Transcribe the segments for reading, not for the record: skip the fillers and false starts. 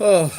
Oh,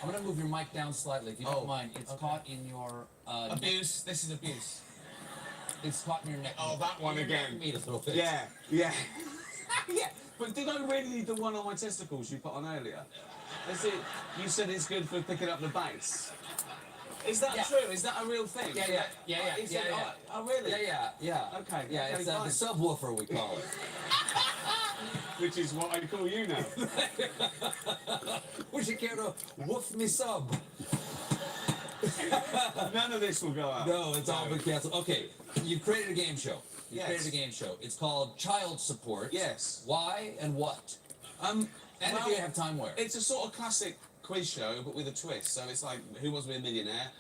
I'm gonna move your mic down slightly, if you don't mind. It's caught in your Abuse. This is abuse. It's caught in your neck. Oh, that one again. Meat a little bit. Yeah. Yeah. But did I really need the one on my testicles you put on earlier? Is it? You said it's good for picking up the bass. Is that true? Is that a real thing? Yeah. Oh, really? Yeah. Okay. Yeah, okay, it's the fine. subwoofer, we call it. Which is what I call you now. Would you care to woof me sub? None of this will go out. No, it's all been canceled. Okay, you created a game show. You Yes. created a game show. It's called Child Support. Yes. Why and what? And if you have time, where? It's a sort of classic quiz show, but with a twist. So it's like, Who Wants to Be a Millionaire?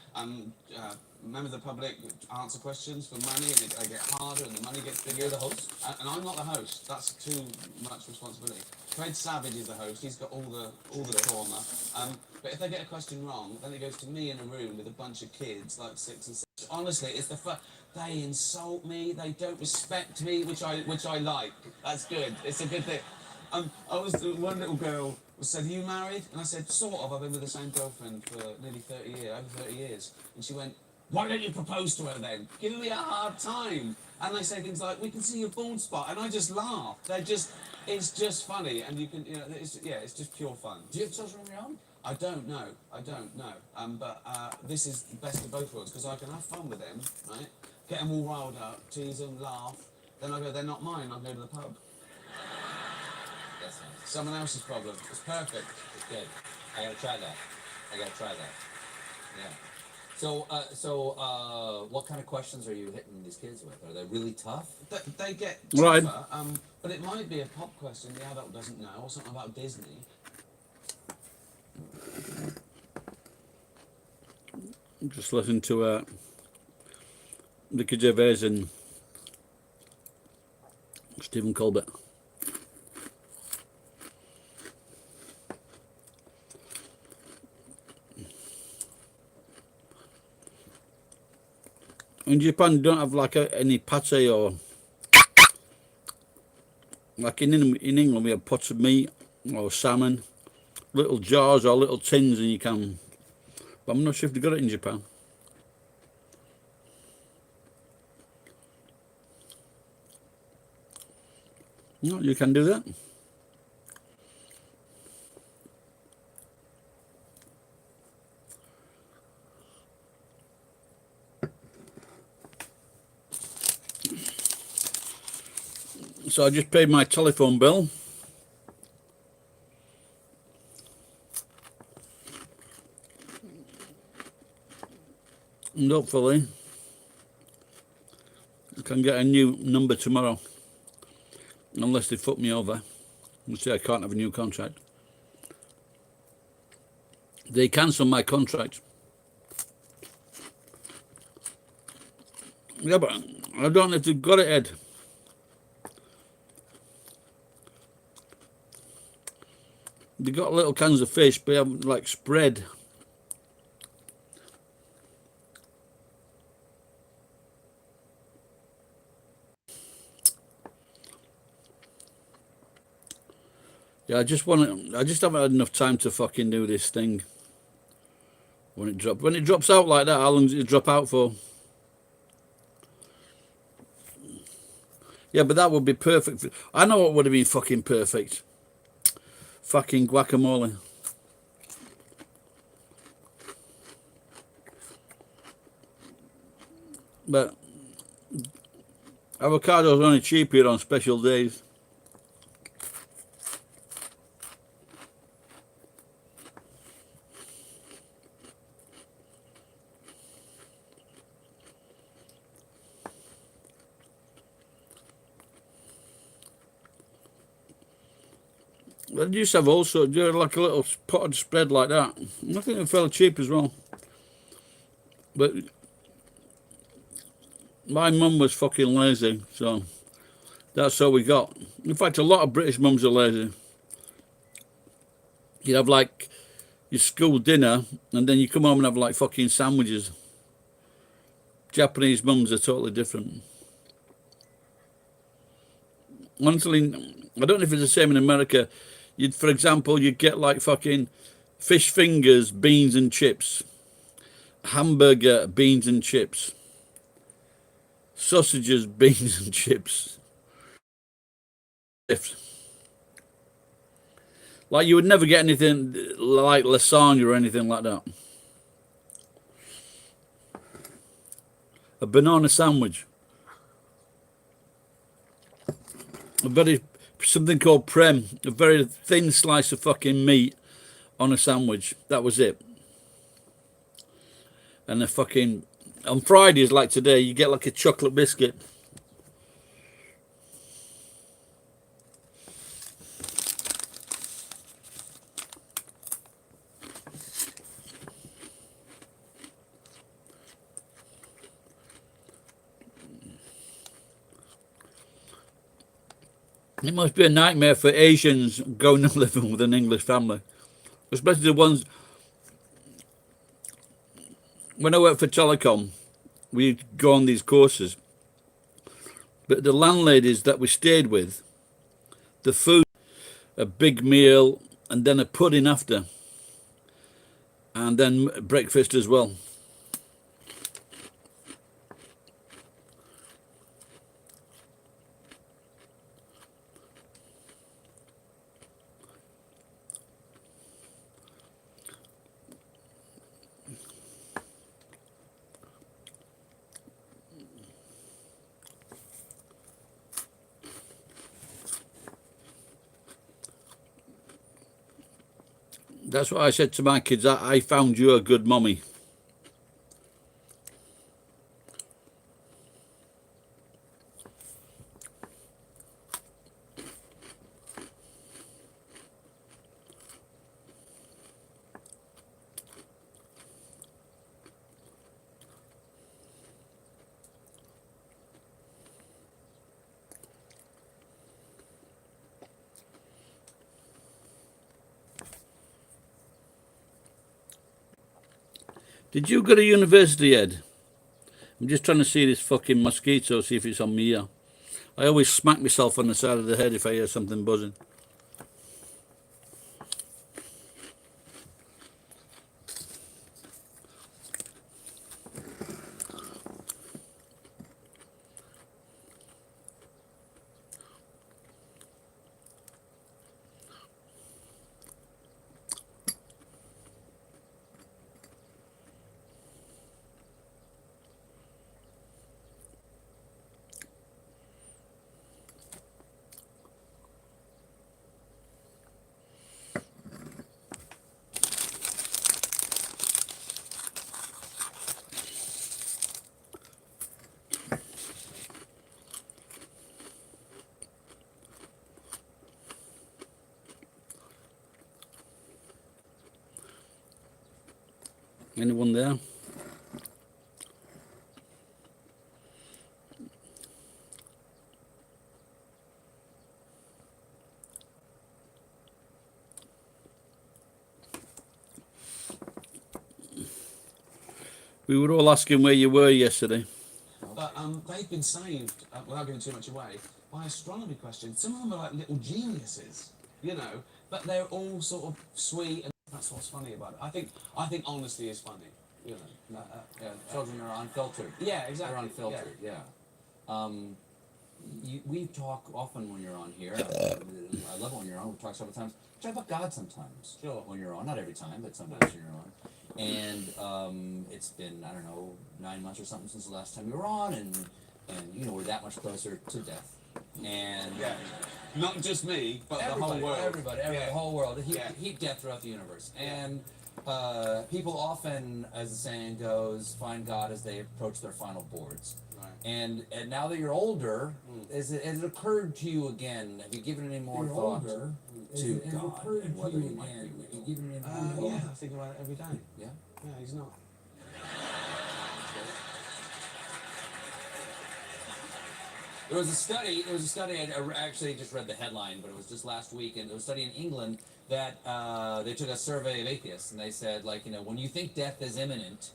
Members of the public answer questions for money, and they get harder, and the money gets bigger. You're the host? And I'm not the host. That's too much responsibility. Fred Savage is the host. He's got all the trauma. But if they get a question wrong, then it goes to me in a room with a bunch of kids, like 6 and 7. Honestly, it's the they insult me. They don't respect me, which I like. That's good. It's a good thing. One little girl said, "Are you married?" And I said, "Sort of. I've been with the same girlfriend for nearly 30 years, over 30 years." And she went, "Why don't you propose to her then? Give me a hard time." And they say things like, "We can see your bald spot," and I just laugh. It's just funny, and you can, it's just pure fun. Do you have children of your own? I don't know. But this is the best of both worlds, because I can have fun with them, right? Get them all riled up, tease them, laugh. Then I go, "They're not mine. I'll go to the pub." That's nice. Someone else's problem. It's perfect. It's good. I gotta try that. Yeah. So, what kind of questions are you hitting these kids with? Are they really tough? They get Right. tougher, but it might be a pop question the adult doesn't know, or something about Disney. just listen to Ricky Gervais and Stephen Colbert. In Japan, you don't have like any pate, or like in England we have pots of meat or salmon, little jars or little tins, and you can. But I'm not sure if they got it in Japan. No, you can do that. So I just paid my telephone bill. And hopefully I can get a new number tomorrow. Unless they fuck me over and say I can't have a new contract. They cancel my contract. Yeah, but I don't know if they've got it, Ed. They got little cans of fish, but they haven't like spread. Yeah, I just haven't had enough time to fucking do this thing. When it drops out like that, how long does it drop out for? Yeah, but that would be perfect. I know what would have been fucking perfect. Fucking guacamole. But avocados are only cheap here on special days. They used to have also do like a little potted spread like that. I think it fell cheap as well. But my mum was fucking lazy, so that's all we got. In fact, a lot of British mums are lazy. You'd have like your school dinner, and then you come home and have like fucking sandwiches. Japanese mums are totally different. Honestly, I don't know if it's the same in America. For example, you'd get like fucking fish fingers, beans and chips. Hamburger, beans and chips. Sausages, beans and chips. Like you would never get anything like lasagna or anything like that. A banana sandwich. Something called prem, a very thin slice of fucking meat on a sandwich. That was it. And the fucking, on Fridays like today, you get like a chocolate biscuit. It must be a nightmare for Asians going and living with an English family. Especially the ones, when I worked for Telecom, we'd go on these courses. But the landladies that we stayed with, the food, a big meal, and then a pudding after. And then breakfast as well. That's what I said to my kids. I found you a good mommy. Did you go to university, Ed? I'm just trying to see this fucking mosquito, see if it's on me here. I always smack myself on the side of the head if I hear something buzzing. Anyone there? We were all asking where you were yesterday. But they've been saved, without giving too much away, by astronomy questions. Some of them are like little geniuses, you know, but they're all sort of sweet, and that's what's funny about it. I think honesty is funny, you know. Yeah, children are unfiltered. Yeah, exactly. They're unfiltered. Yeah. We talk often when you're on here. I love it when you're on. We talk several times. We talk about God sometimes. Sure. When you're on, not every time, but sometimes when you're on. And it's been, I don't know, 9 months or something since the last time we were on, and you know, we're that much closer to death. And Yeah. Not just me, but the whole world. Everybody, Yeah. the whole world. Yeah. Heat death throughout the universe. Yeah. And people often, as the saying goes, find God as they approach their final boards. Right. And now that you're older, has it occurred to you again? Have you given any more thought to God and whether he might be with you? Yeah, I think about it every day. Yeah. Yeah, he's not. There was a study. I actually just read the headline, but it was just last week, and there was a study in England that they took a survey of atheists, and they said, like, you know, when you think death is imminent,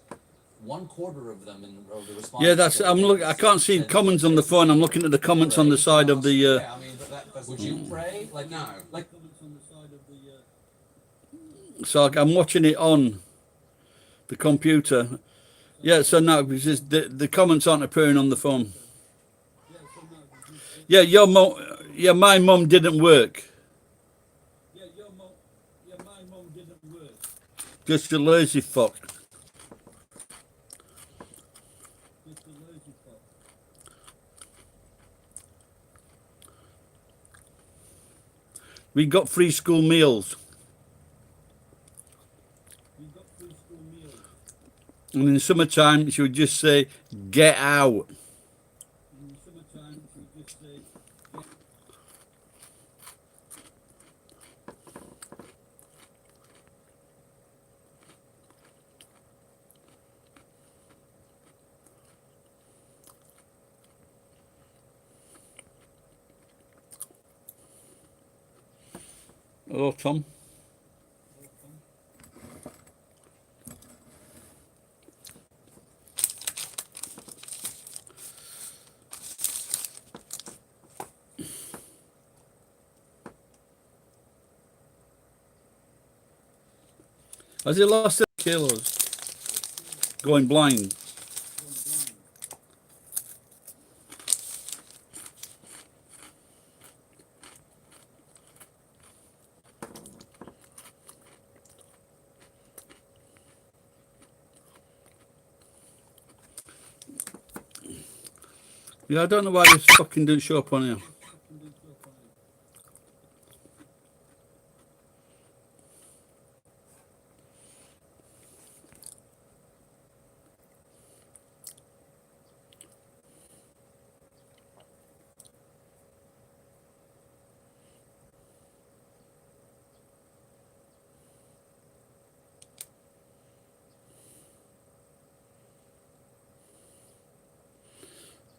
1/4 of them of the respondents. Yeah, that's. I'm look. I can't see comments on the phone. I'm looking at the comments on the side of the. Yeah, I mean, but that doesn't. Would you pray? Like, No. Like, So I'm watching it on the computer. Yeah. So no, because the comments aren't appearing on the phone. Yeah, your mom. Yeah, my mum didn't work. My mum didn't work. Just a lazy fuck. Just a lazy fuck. We got free school meals, We got free school meals. and in the summertime she would just say, "Get out." In the summertime, we just say, get Hello, Tom. Has he lost 8 kilos? Going blind. Yeah, I don't know why this fucking didn't show up on here.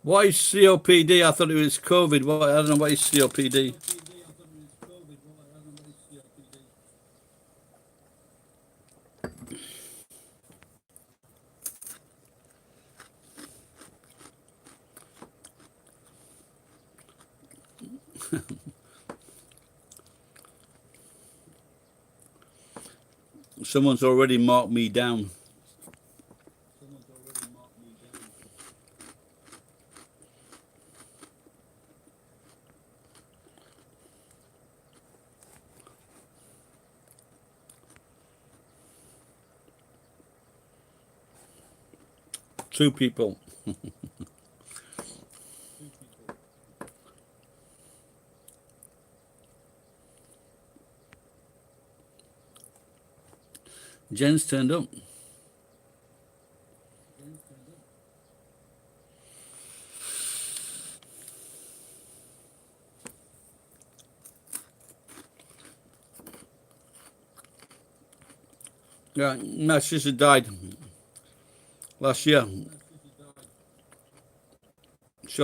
What is COPD? I thought it was COVID. What? I don't know what is COPD. COPD. I thought it was COVID. Well, I don't know what is COPD. Someone's already marked me down. Someone's already marked me down. Two people. Two people. Jen's turned up. James turned up. Yeah, my sister died last year. My sister died. So,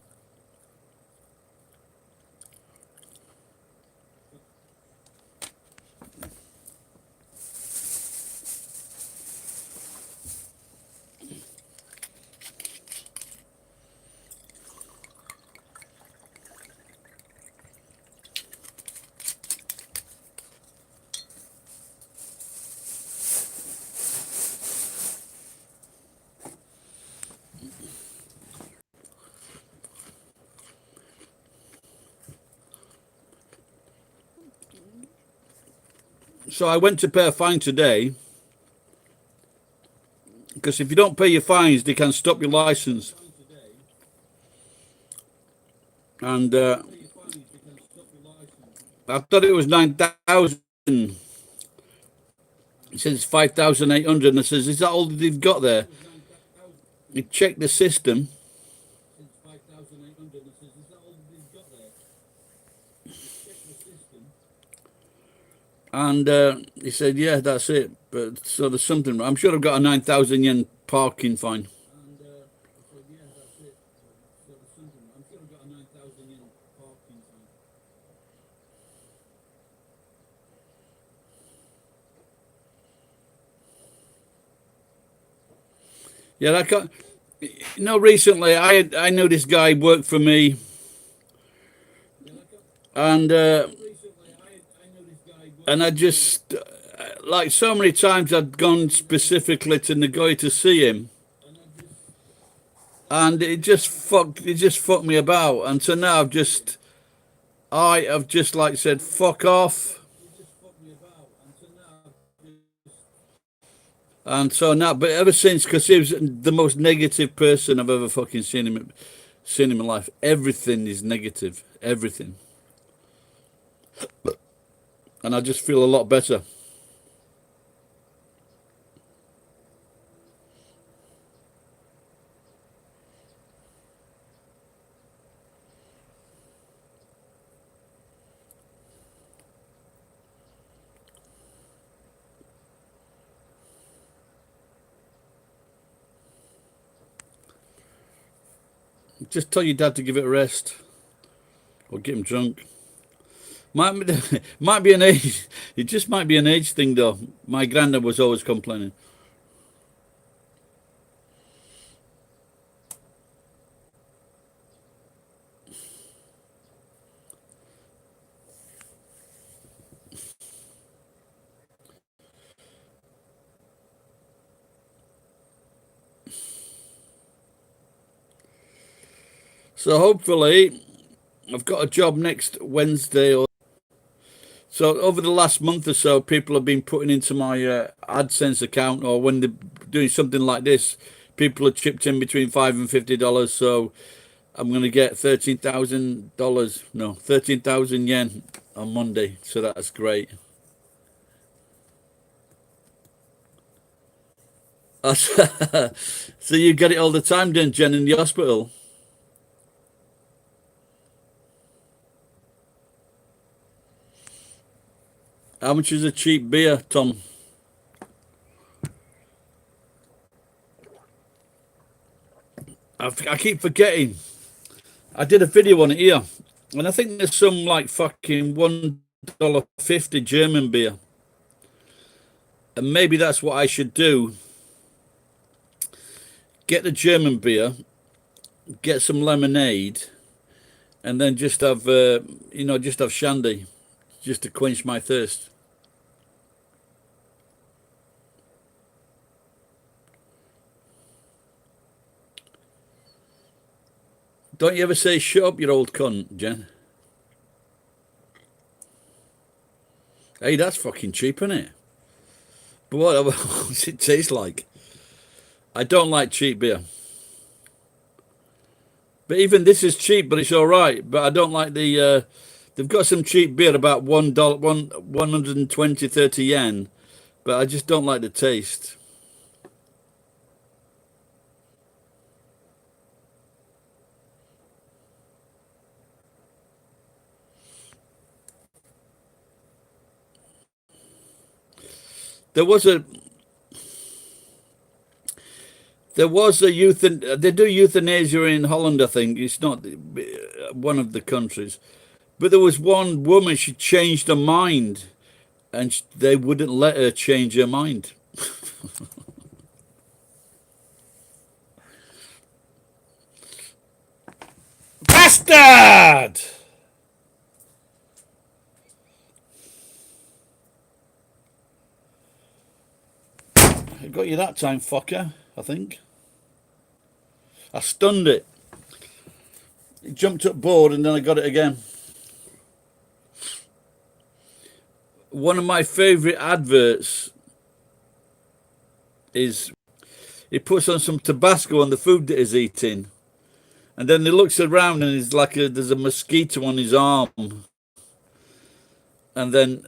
So I went to pay a fine today, because if you don't pay your fines, they can stop your license. Fine today. And Pay your fines, they can stop your license. I thought it was 9,000. It says 5,800, and I says, "Is that all they've got there?" It was 9,000 He checked the system, since 5,800. It says, is that all they've got there? Check the system. and he said, "Yeah, that's it." But so there's something. I'm sure I've got a 9,000 yen parking fine. And I said, yeah, that's it. So there's something. I'm sure I've got a 9,000 yen parking fine. Yeah, I can't. You know, recently I knew this guy worked for me, Yeah, like and recently, I know this guy. and I just like so many times I'd gone specifically to Nagoya to see him, And I just, and it just fucked me about, and so now I have just like said fuck off, it just fucked me about. And so now, and so now, but ever since, because he was the most negative person I've ever fucking seen in my life. Everything is negative, everything, and I just feel a lot better. Just tell your dad to give it a rest, or get him drunk. Might be an age. It just might be an age thing, though. My granddad was always complaining. So hopefully, I've got a job next Wednesday. Or so over the last month or so, people have been putting into my AdSense account, or when they're doing something like this, people have chipped in between $5 and $50. So I'm going to get $13,000. No, 13,000 yen on Monday. So that's great. So you get it all the time, then, Jen, in the hospital? How much is a cheap beer, Tom? I keep forgetting. I did a video on it here, and I think there's some like fucking $1.50 German beer, and maybe that's what I should do. Get the German beer, get some lemonade, and then just have just have shandy, just to quench my thirst. Don't you ever say shut up, you old cunt, Jen? Hey, that's fucking cheap, isn't it? But what does it taste like? I don't like cheap beer. But even this is cheap, but it's all right. But I don't like the. They've got some cheap beer about $1, 120, 30 yen, but I just don't like the taste. There was a they do euthanasia in Holland, I think. It's not one of the countries. But there was one woman, she changed her mind, and they wouldn't let her change her mind. Bastard! I got you that time, fucker, I think. I stunned it. It jumped up board and then I got it again. one of my favorite adverts is he puts on some Tabasco on the food that he's eating, and then he looks around and he's like there's a mosquito on his arm, and then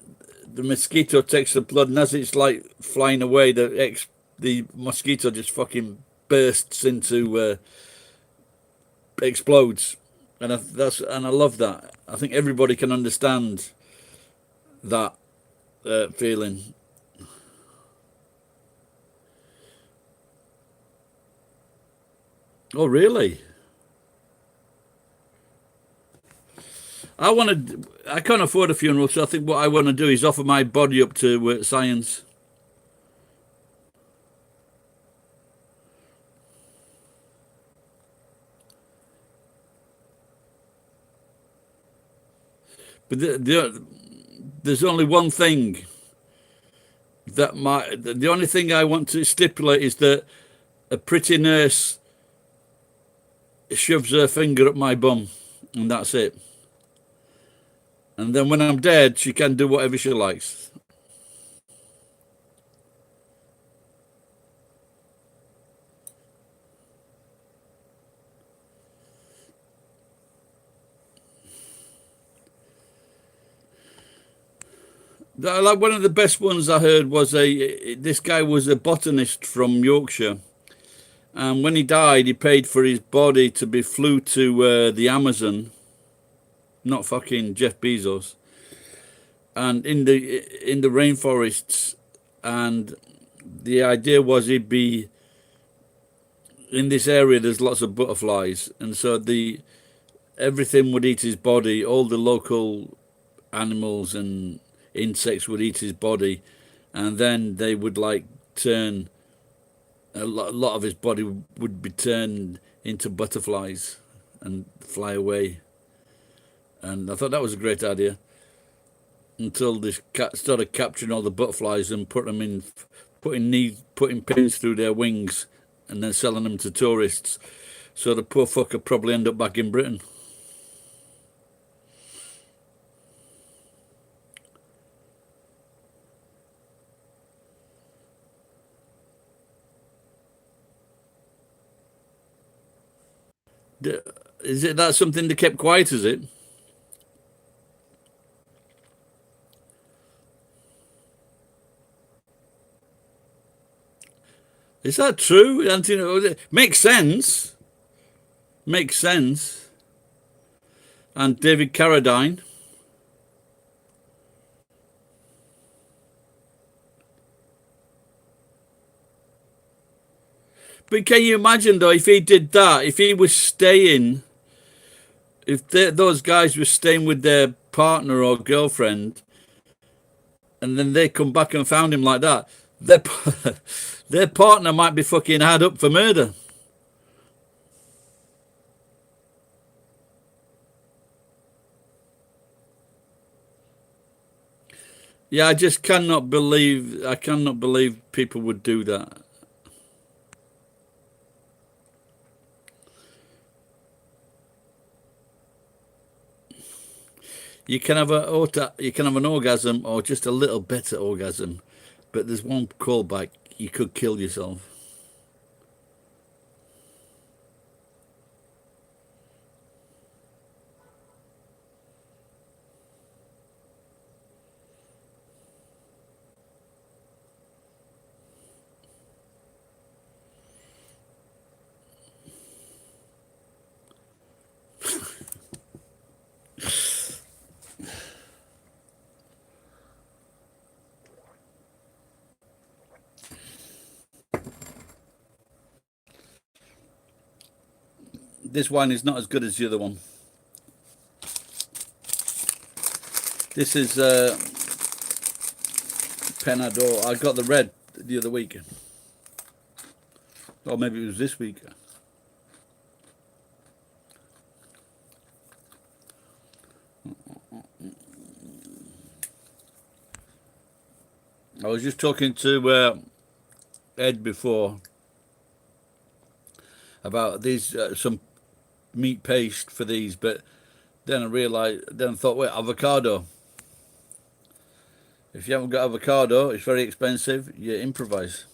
the mosquito takes the blood, and as it's like flying away, the mosquito just fucking bursts into explodes, and I love that. I think everybody can understand that feeling. Oh, really? I can't afford a funeral, so I think what I want to do is offer my body up to science. But there's only one thing that the only thing I want to stipulate is that a pretty nurse shoves her finger up my bum, and that's it. And then when I'm dead, she can do whatever she likes. Like one of the best ones I heard was this guy was a botanist from Yorkshire, and when he died, he paid for his body to be flew to the Amazon, not fucking Jeff Bezos, and in the rainforests, and the idea was he'd be in this area. There's lots of butterflies, and so everything would eat his body. All the local animals and insects would eat his body, and then they would like turn a lot of his body would be turned into butterflies and fly away. And I thought that was a great idea, until this cat started capturing all the butterflies and putting pins through their wings and then selling them to tourists. So the poor fucker probably end up back in Britain. Is it that something they kept quiet, is it? Is that true? Makes sense. Makes sense. And David Carradine. But can you imagine, though, if he did that, if he was staying, if those guys were staying with their partner or girlfriend, and then they come back and found him like that, their partner might be fucking hard up for murder. Yeah, I cannot believe people would do that. You can have an orgasm, or just a little better orgasm, but there's one callback: you could kill yourself. This wine is not as good as the other one. This is Penador. I got the red the other week. Or maybe it was this week. I was just talking to Ed before about these some meat paste for these, but then I thought, wait, avocado. If you haven't got avocado, it's very expensive. You improvise.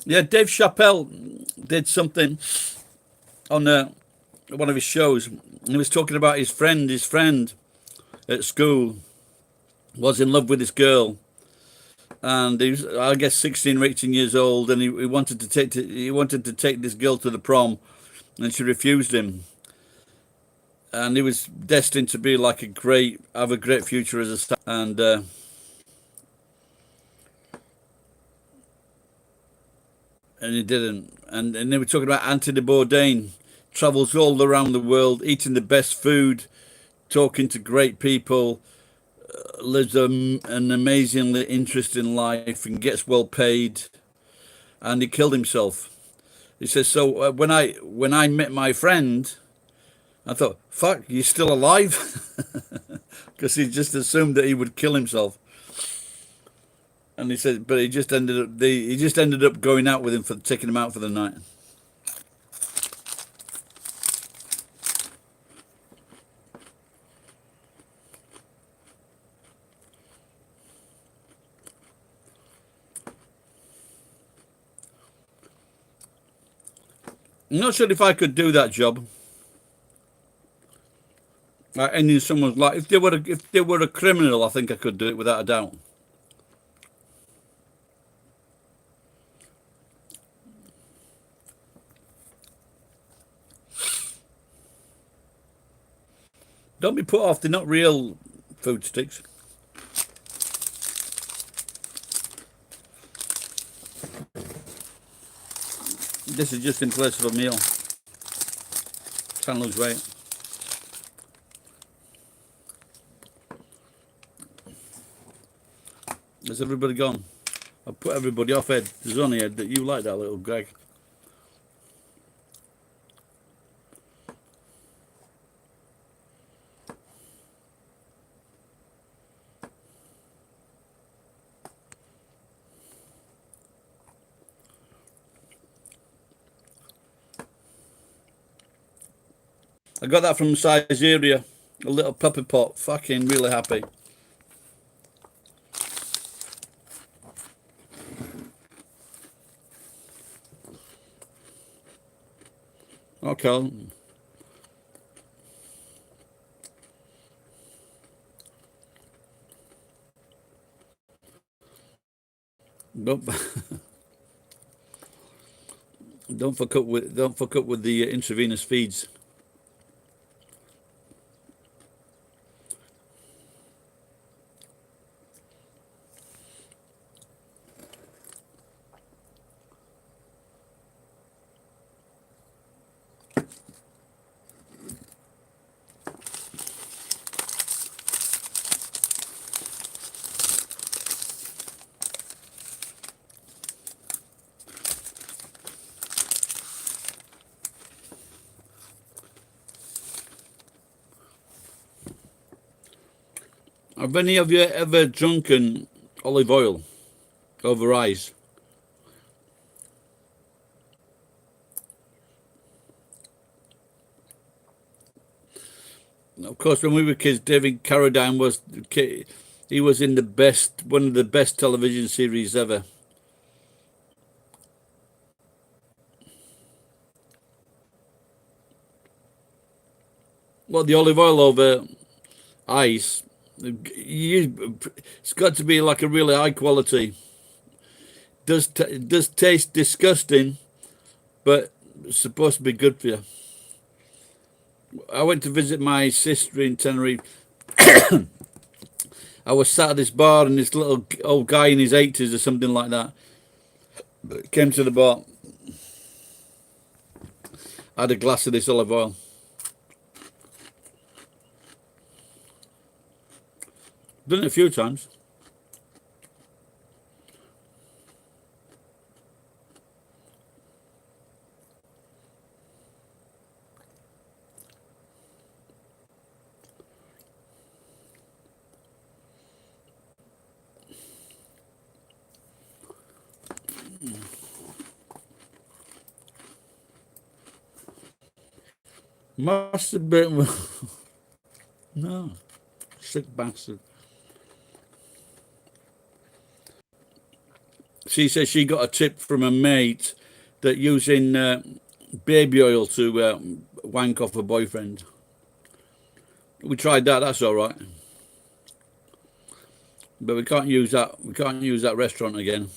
Yeah, Dave Chappelle did something on one of his shows. He was talking about his friend. His friend at school was in love with this girl, and he was, I guess, 16 or 18 years old, and he wanted to take this girl to the prom, and she refused him. And he was destined to be like have a great future as a star. And he didn't. And they were talking about Anthony Bourdain, travels all around the world, eating the best food, talking to great people, lives an amazingly interesting life, and gets well paid. And he killed himself. He says, so when I met my friend, I thought, fuck, you're still alive? Because he just assumed that he would kill himself. And he said, but he just ended up going out with him, for taking him out for the night. I'm not sure if I could do that job. Ending someone's life. If they were a criminal, I think I could do it without a doubt. Don't be put off. They're not real food sticks. This is just in place of a meal. Trying to lose weight. Has everybody gone? I've put everybody off, Ed. There's only Ed that you like that little Greg. I got that from Siberia, a little pepper pot. Fucking really happy. Okay. Don't fuck up with the intravenous feeds. Have any of you ever drunken olive oil over ice? Of course, when we were kids, David Carradine was in one of the best television series ever. Well, the olive oil over ice, it's got to be like a really high quality. Does taste disgusting, but it's supposed to be good for you. I went to visit my sister in Tenerife. I was sat at this bar, and this little old guy in his 80s or something like that came to the bar. I had a glass of this olive oil. Done it a few times. Must have been. No, sick bastard. She says she got a tip from a mate that using baby oil to wank off a boyfriend. We tried that. That's all right, but we can't use that. We can't use that restaurant again.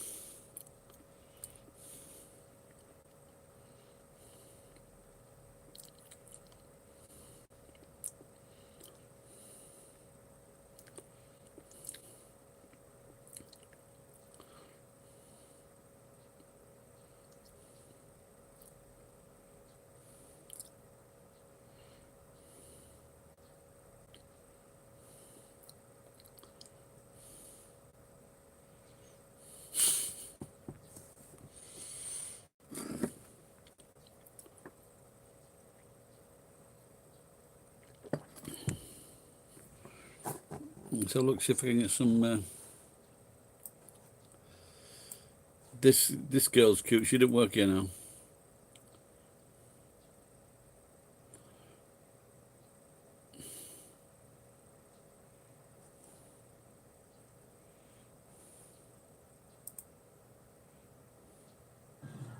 So look, see if I can get some. This girl's cute. She didn't work here now.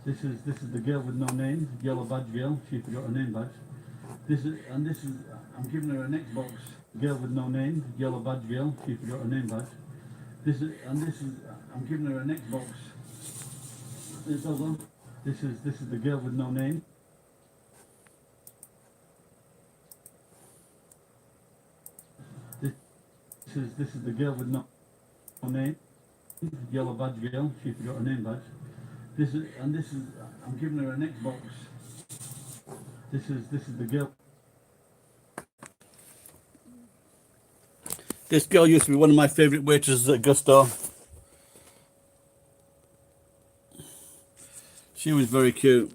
This is the girl with no name, yellow badge girl. She forgot her name badge. This is I'm giving her an Xbox. Girl with no name, yellow badge girl. She forgot her name badge. This is I'm giving her an Xbox. This is the girl with no name. This is the girl with no name, yellow badge girl. She forgot her name badge. This is I'm giving her an Xbox. This is the girl. This girl used to be one of my favourite waitresses at Gusto. She was very cute.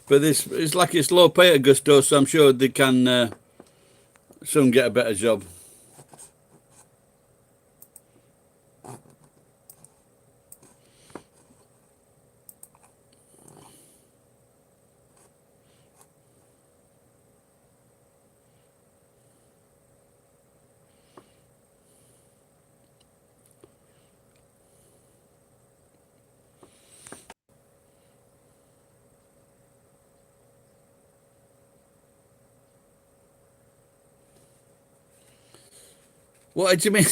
But this it's like it's low pay at Gusto, so I'm sure they can soon get a better job. What do you mean?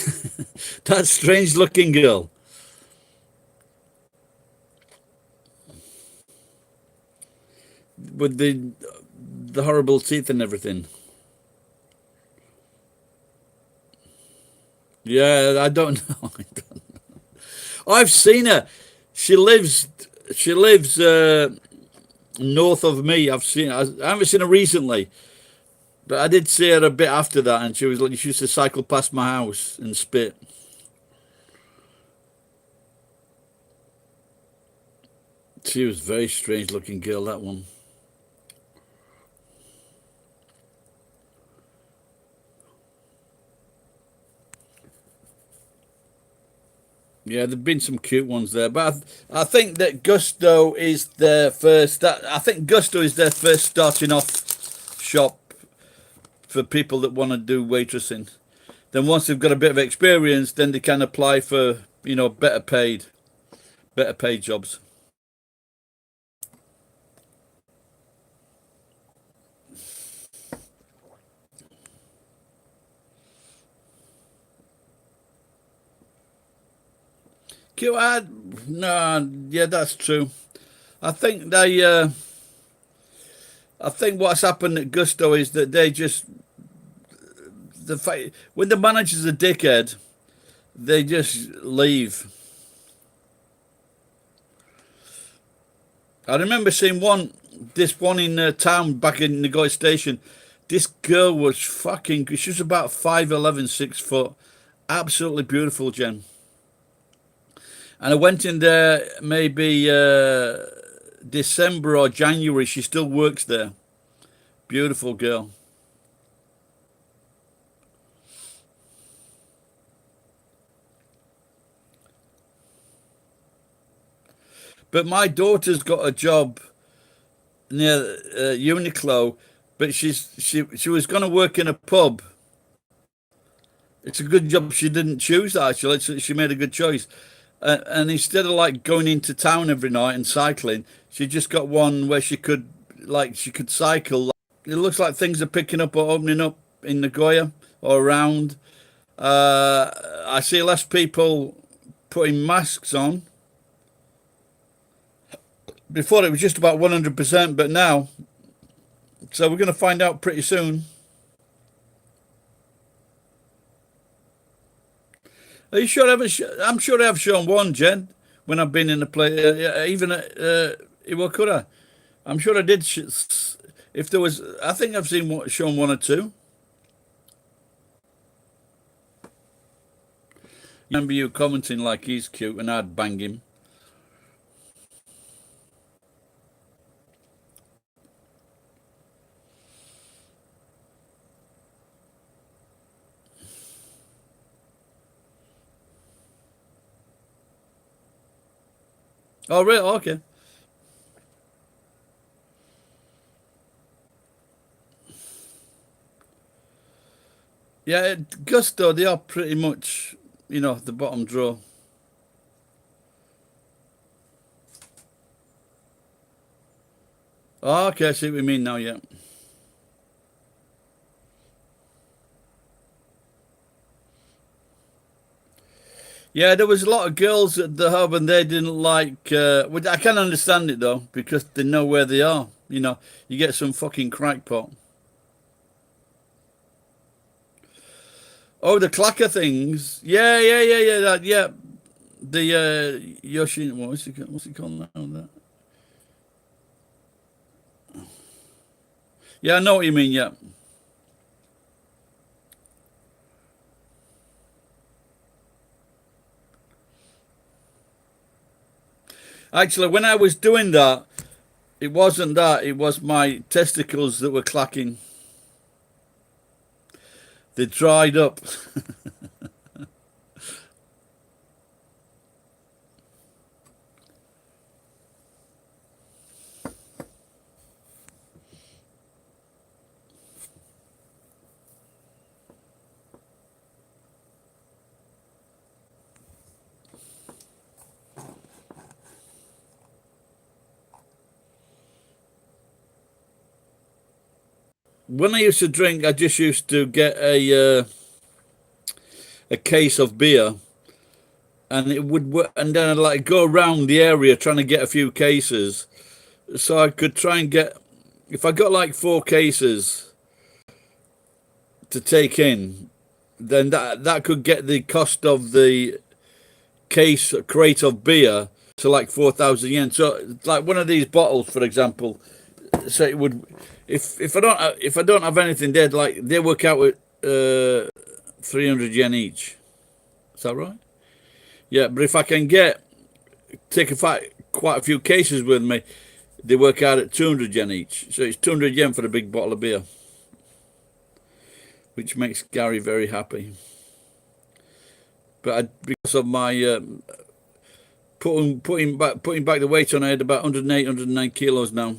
That strange looking girl. With the horrible teeth and everything. Yeah, I don't know. I don't know. I've seen her. She lives north of me. I haven't seen her recently. But I did see her a bit after that, and she used to cycle past my house and spit. She was a very strange looking girl, that one. Yeah, there've been some cute ones there, but I think that Gusto is their first. I think Gusto is their first starting off shop for people that want to do waitressing. Then once they've got a bit of experience, then they can apply for, better paid jobs. Cute, no, yeah, that's true. I think I think what's happened at Gusto is that they just when the manager's a dickhead, they just leave. I remember seeing this one in town back in Nagoya Station. This girl was fucking. She was about 5'11", 6 foot, absolutely beautiful, Jen. And I went in there maybe December or January. She still works there. Beautiful girl. But my daughter's got a job near Uniqlo, but she was going to work in a pub. It's a good job she didn't choose that, actually. She made a good choice. And instead of like going into town every night and cycling, she just got one where she could cycle. It looks like things are picking up or opening up in Nagoya or around. I see less people putting masks on. Before it was just about 100%, but now, so we're going to find out pretty soon. Are you sure? I'm sure I've shown one, Jen, when I've been in the place, even at Iwakura. I'm sure I did. If there was, I think I've shown one or two. Remember you commenting like he's cute and I'd bang him. Oh, really? Okay. Yeah, Gusto, they are pretty much, the bottom drawer. Oh, okay, I see what you mean now, yeah. Yeah, there was a lot of girls at the hub and they didn't like, I can understand it though, because they know where they are. You get some fucking crackpot. Oh, the clacker things. Yeah. Yeah. The Yoshi, what's it called now? That? Yeah, I know what you mean, yeah. Actually, when I was doing that, it wasn't that. It was my testicles that were clacking. They dried up. When I used to drink, I just used to get a case of beer, and it would work, and then I'd like go around the area trying to get a few cases, so I could try and get. If I got like 4 cases to take in, then that could get the cost of the crate of beer to like 4,000 yen. So like one of these bottles, for example, so it would. If I don't have anything, they work out with 300 yen each. Is that right? Yeah, but if I can take quite a few cases with me, they work out at 200 yen each. So it's 200 yen for a big bottle of beer, which makes Gary very happy. But because of my putting back the weight on, I had about 108, 109 kilos now.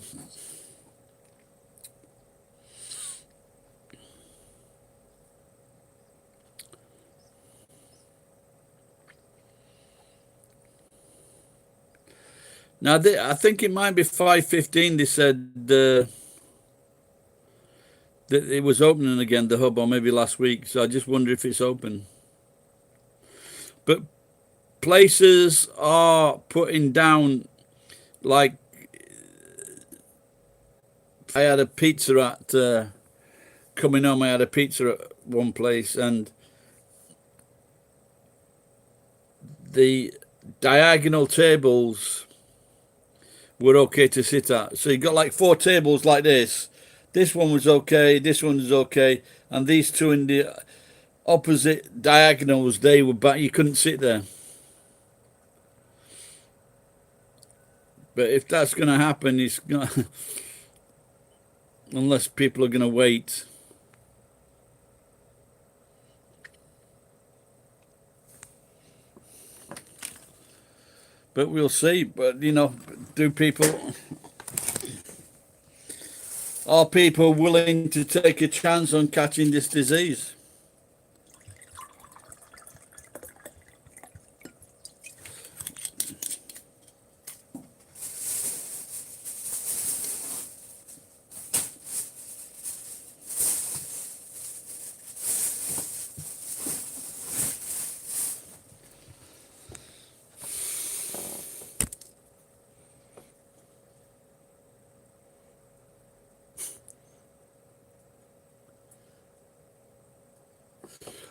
Now, I think it might be 5:15. They said that it was opening again, the hub, or maybe last week. So I just wonder if it's open. But places are putting down, like, I had a pizza at, coming home, I had a pizza at one place, and the diagonal tables were okay to sit at. So you got like 4 tables like this. This one was okay, this one was okay, and these 2 in the opposite diagonals, they were back. You couldn't sit there. But if that's going to happen, it's going to, unless people are going to wait. But we'll see. But you know, are people willing to take a chance on catching this disease?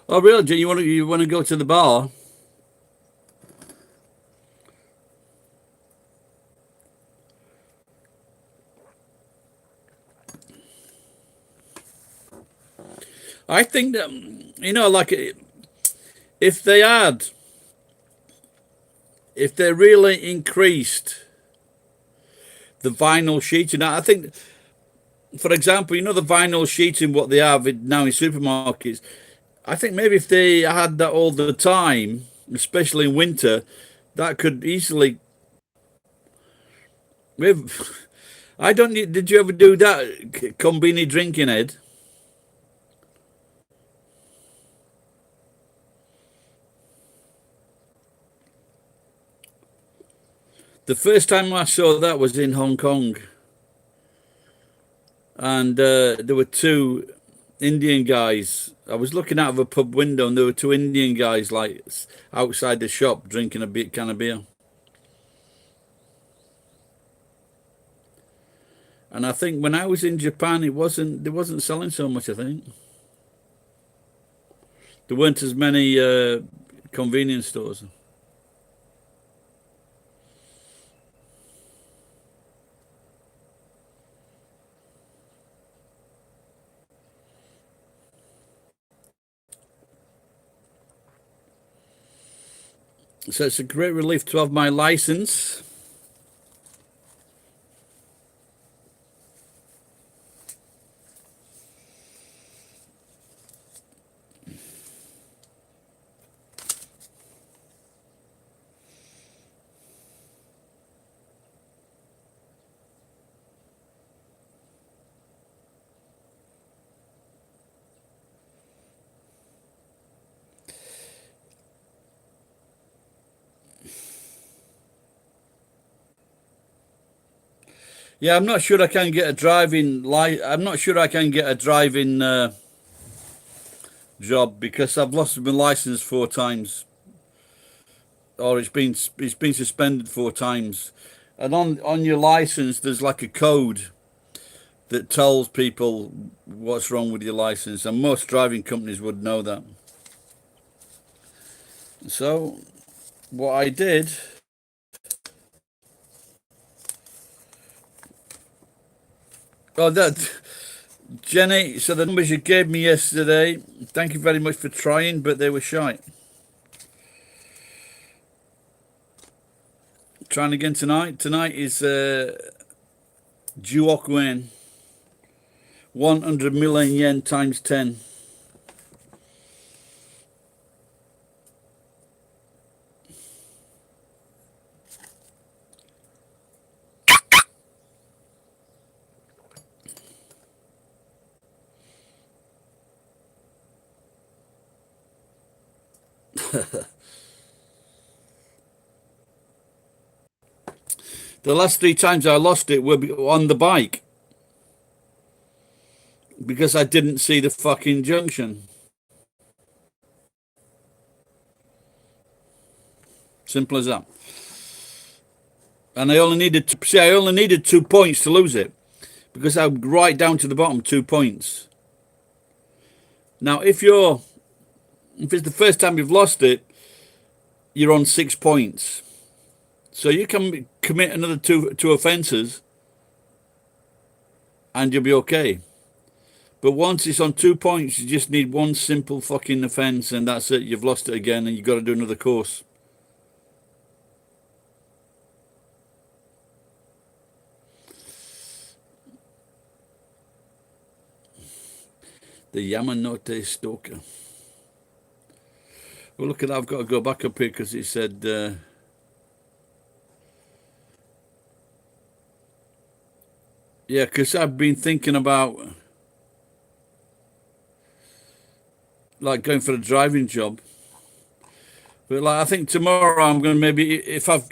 Oh, really? Do you want to go to the bar? I think that like if they really increased the vinyl sheeting, I think, for example, the vinyl sheeting what they have now in supermarkets. I think maybe if they had that all the time, especially in winter, that could easily. I don't need. Did you ever do that, Combini drinking, Ed? The first time I saw that was in Hong Kong, and there were two Indian guys. I was looking out of a pub window, and there were two Indian guys like outside the shop drinking a big can of beer. And I think when I was in Japan, they wasn't selling so much. I think there weren't as many convenience stores. So it's a great relief to have my license. Yeah, I'm not sure I can get a driving I'm not sure I can get a driving job because I've lost my license 4 times, or it's been suspended 4 times. And on your license, there's like a code that tells people what's wrong with your license, and most driving companies would know that. So, what I did. Oh, that. Jenny, so the numbers you gave me yesterday, thank you very much for trying, but they were shite. Trying again tonight. Tonight is Juokuen. 100 million yen times 10. The last 3 times I lost it were on the bike because I didn't see the fucking junction. Simple as that. And I only needed 2 points to lose it because I'm right down to the bottom, 2 points. Now, if it's the first time you've lost it, you're on 6 points. So you can commit another two offences and you'll be okay. But once it's on 2 points, you just need one simple fucking offence and that's it. You've lost it again and you've got to do another course. The Yamanote Stalker. Well, look at that. I've got to go back up here because it said... Yeah, because I've been thinking about like going for a driving job. But like I think tomorrow I'm gonna maybe if I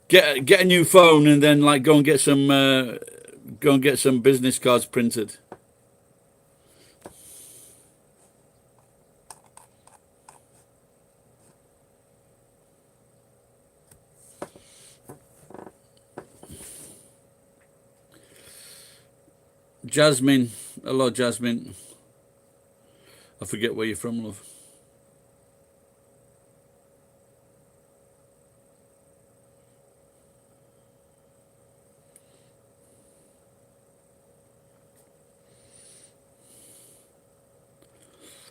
get a new phone and then like go and get some business cards printed. Jasmine, hello Jasmine. I forget where you're from, love.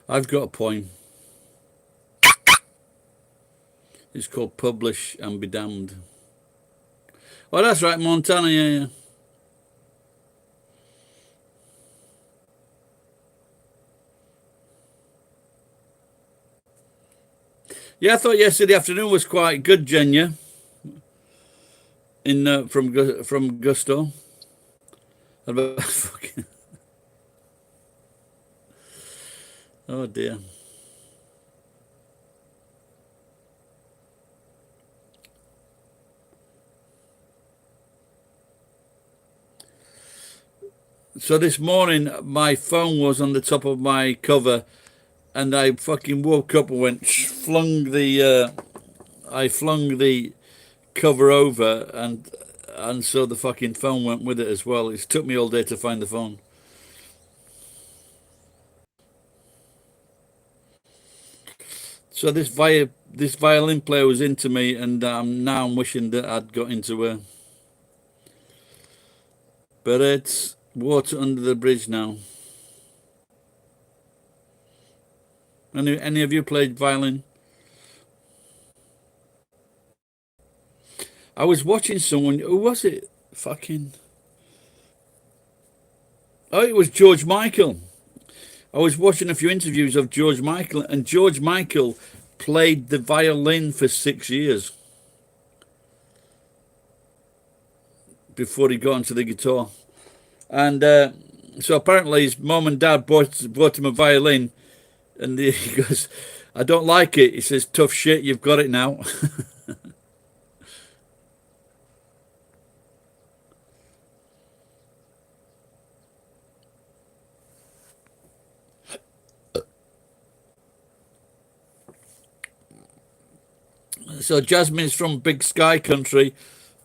I've got a poem. It's called Publish and Be Damned. Oh, that's right, Montana, yeah. Yeah, I thought yesterday afternoon was quite good, Jenya, from Gusto. Fucking, oh dear. So this morning, my phone was on the top of my cover, and I fucking woke up and went I flung the cover over, and so the fucking phone went with it as well. It took me all day to find the phone. So this violin player was into me, and now I'm wishing that I'd got into her. But it's water under the bridge now. Any of you played violin? I was watching someone. Who was it? Fucking. Oh, it was George Michael. I was watching a few interviews of George Michael, and George Michael played the violin for 6 years before he got into the guitar. And so apparently his mom and dad bought him a violin, and he goes, I don't like it. He says, tough shit, you've got it now. So Jasmine's from Big Sky country,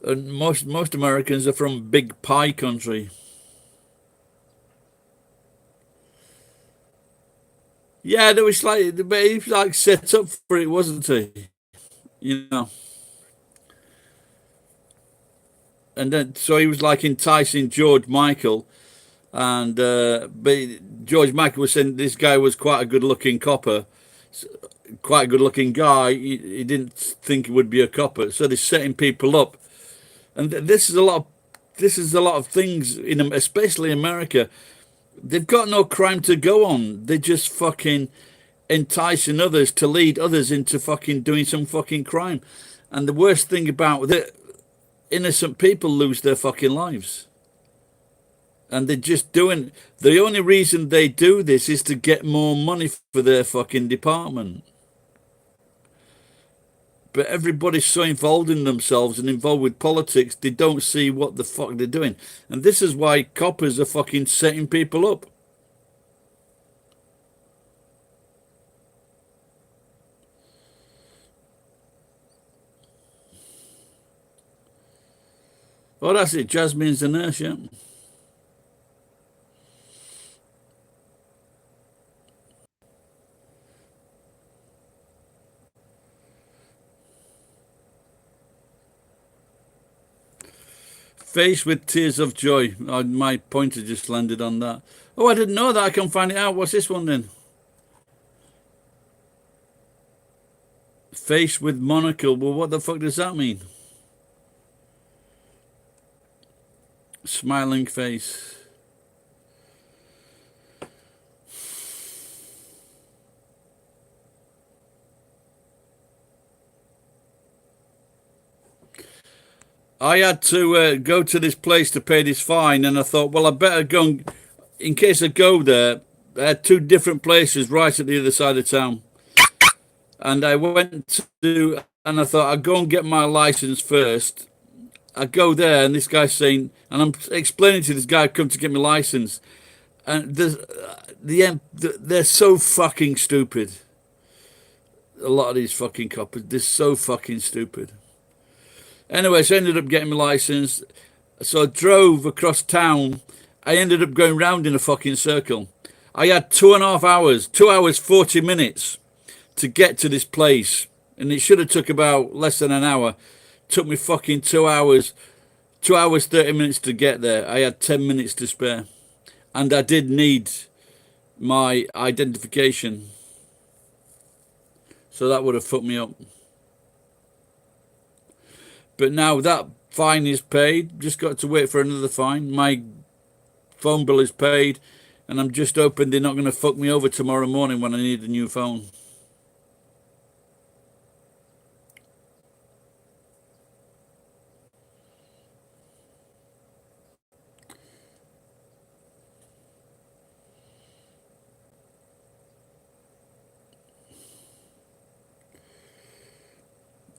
and most Americans are from Big Pie country. Yeah, there was like, but he was like set up for it, wasn't he? You know. And then so he was like enticing George Michael, and but George Michael was saying this guy was quite a good-looking copper, quite a good-looking guy. He didn't think he would be a copper, so they're setting people up, and this is a lot. This is a lot of things especially America. They've got no crime to go on. They're just fucking enticing others to lead others into fucking doing some fucking crime. And the worst thing about it, innocent people lose their fucking lives. And they're just doing, the only reason they do this is to get more money for their fucking department. But everybody's so involved in themselves and involved with politics, they don't see what the fuck they're doing. And this is why coppers are fucking setting people up. Oh, that's it. Jasmine's the nurse, yeah. Face with tears of joy. Oh, my pointer just landed on that. Oh, I didn't know that. I can find it out. What's this one then? Face with monocle. Well, what the fuck does that mean? Smiling face. I had to go to this place to pay this fine, and I thought, well, I better go and, in case I go there. I had two different places right at the other side of town, and I went to, and I thought I'd go and get my license first. I go there, and this guy's saying, and I'm explaining to this guy, come to get my license, and they're so fucking stupid. A lot of these fucking coppers, they're so fucking stupid. Anyway, so I ended up getting my license. So I drove across town. I ended up going round in a fucking circle. I had 2.5 hours, 2 hours, 40 minutes to get to this place. And it should have took about less than an hour. It took me fucking 2 hours, 2 hours, 30 minutes to get there. I had 10 minutes to spare. And I did need my identification. So that would have fucked me up. But now that fine is paid, just got to wait for another fine. My phone bill is paid, and I'm just hoping they're not going to fuck me over tomorrow morning when I need a new phone.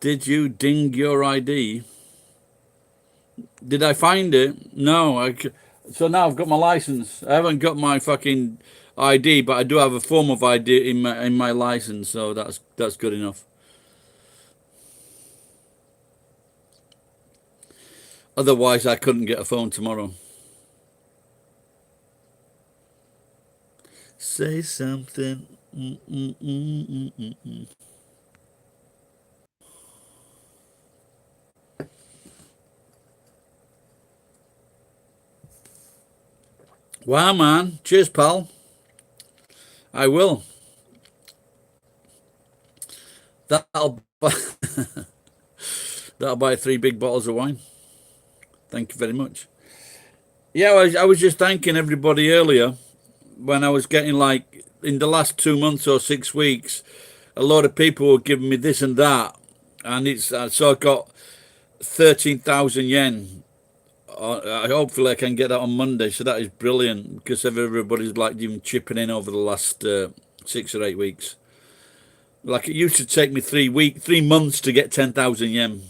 Did you ding your ID? Did I find it? No. So now I've got my license. I haven't got my fucking ID, but I do have a form of ID in my license, so that's good enough. Otherwise, I couldn't get a phone tomorrow. Say something. Wow, man. Cheers, pal. I will. That'll buy 3 big bottles of wine. Thank you very much. Yeah, I was just thanking everybody earlier when I was getting, like, in the last 2 months or 6 weeks, a lot of people were giving me this and that. And so I got 13,000 yen. Hopefully I can get that on Monday, so that is brilliant because everybody's like even chipping in over the last 6 or 8 weeks. Like it used to take me 3 months to get 10,000 yen.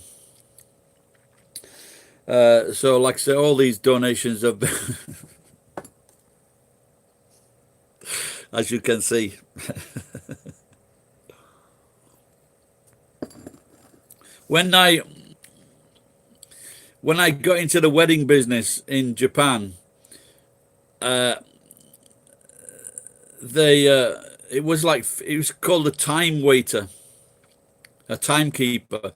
So like I say, all these donations have, as you can see. When I got into the wedding business in Japan, it was called a time waiter, a timekeeper.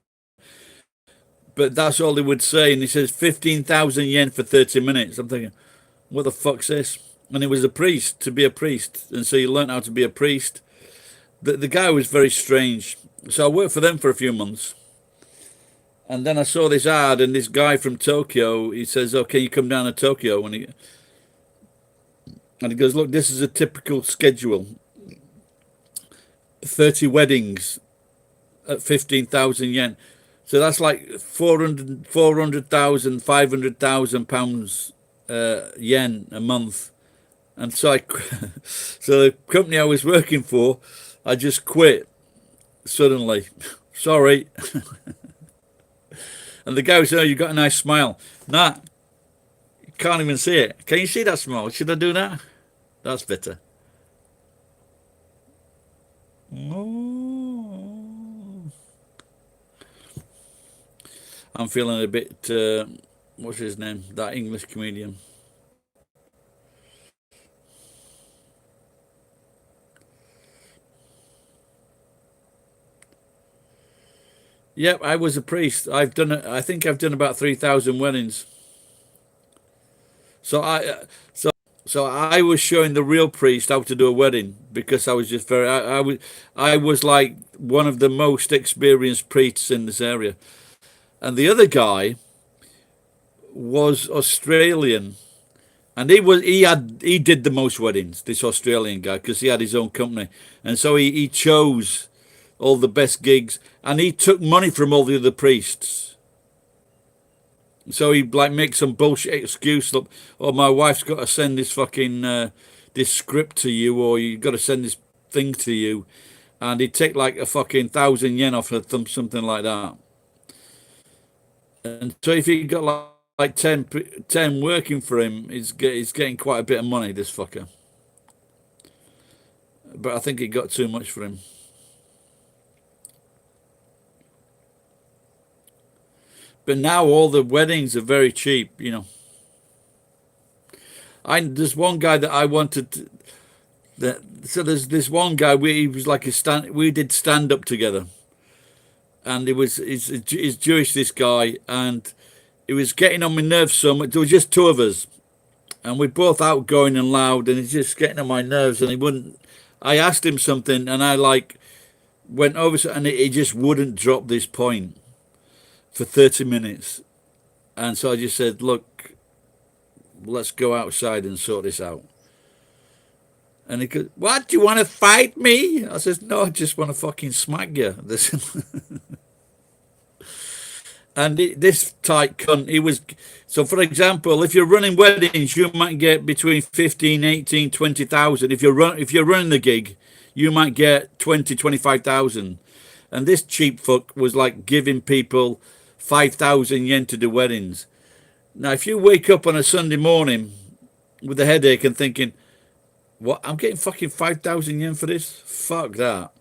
But that's all they would say. And he says 15,000 yen for 30 minutes. I'm thinking, what the fuck's this? And it was a priest, to be a priest. And so you learned how to be a priest. The guy was very strange. So I worked for them for a few months. And then I saw this ad, and this guy from Tokyo, he says, "Oh, can you come down to Tokyo?" And he goes, "Look, this is a typical schedule. 30 weddings at 15,000 yen. So that's like 400,000, 500,000 pounds yen a month." And so so the company I was working for, I just quit suddenly. Sorry. And the guy was, "Oh, you got a nice smile." Nah, you can't even see it. Can you see that smile? Should I do that? That's better. Oh. I'm feeling a bit, what's his name? That English comedian. Yep, I was a priest. I think I've done about 3,000 weddings. So I was showing the real priest how to do a wedding because I was just I was like one of the most experienced priests in this area. And the other guy was Australian, and he did the most weddings, this Australian guy, because he had his own company. And so he chose all the best gigs, and he took money from all the other priests. So he like makes some bullshit excuse up, or my wife's got to send this fucking this script to you, or you got to send this thing to you, and he'd take like a fucking 1,000 yen off her thumb, something like that. And so if he got like 10 working for him, he's getting quite a bit of money, this fucker. But I think it got too much for him. But now all the weddings are very cheap, you know. There's one guy that I wanted to, so there's this one guy, he was like we did stand up together. And he's Jewish, this guy, and it was getting on my nerves so much. There was just two of us, and we're both outgoing and loud, and he's just getting on my nerves, and he wouldn't. I asked him something, and I like went over, and he just wouldn't drop this point for 30 minutes. And so I just said, look, let's go outside and sort this out. And he goes, what, do you want to fight me? I says, no, I just want to fucking smack you. And this tight cunt, he was, so for example, if you're running weddings, you might get between 15, 18, 20,000. If you're running the gig, you might get 20, 25,000. And this cheap fuck was like giving people 5,000 yen to do weddings. Now, if you wake up on a Sunday morning with a headache and thinking, what, I'm getting fucking 5,000 yen for this? Fuck that.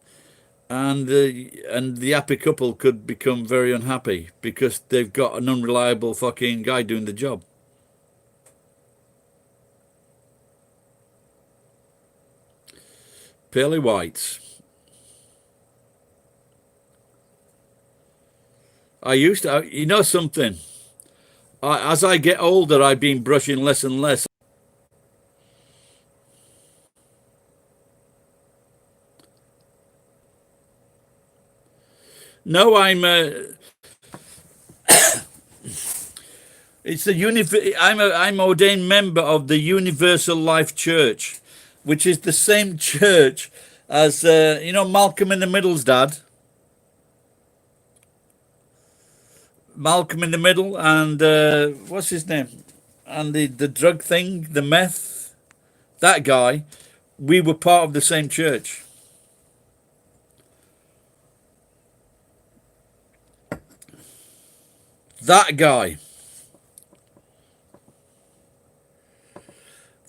And the happy couple could become very unhappy because they've got an unreliable fucking guy doing the job. Pearly whites. I used to, you know something, as I get older, I've been brushing less and less. No, I'm it's I'm ordained member of the Universal Life Church, which is the same church as you know, Malcolm in the Middle's dad. Malcolm in the Middle, and what's his name? And the drug thing, the meth, that guy, we were part of the same church. That guy.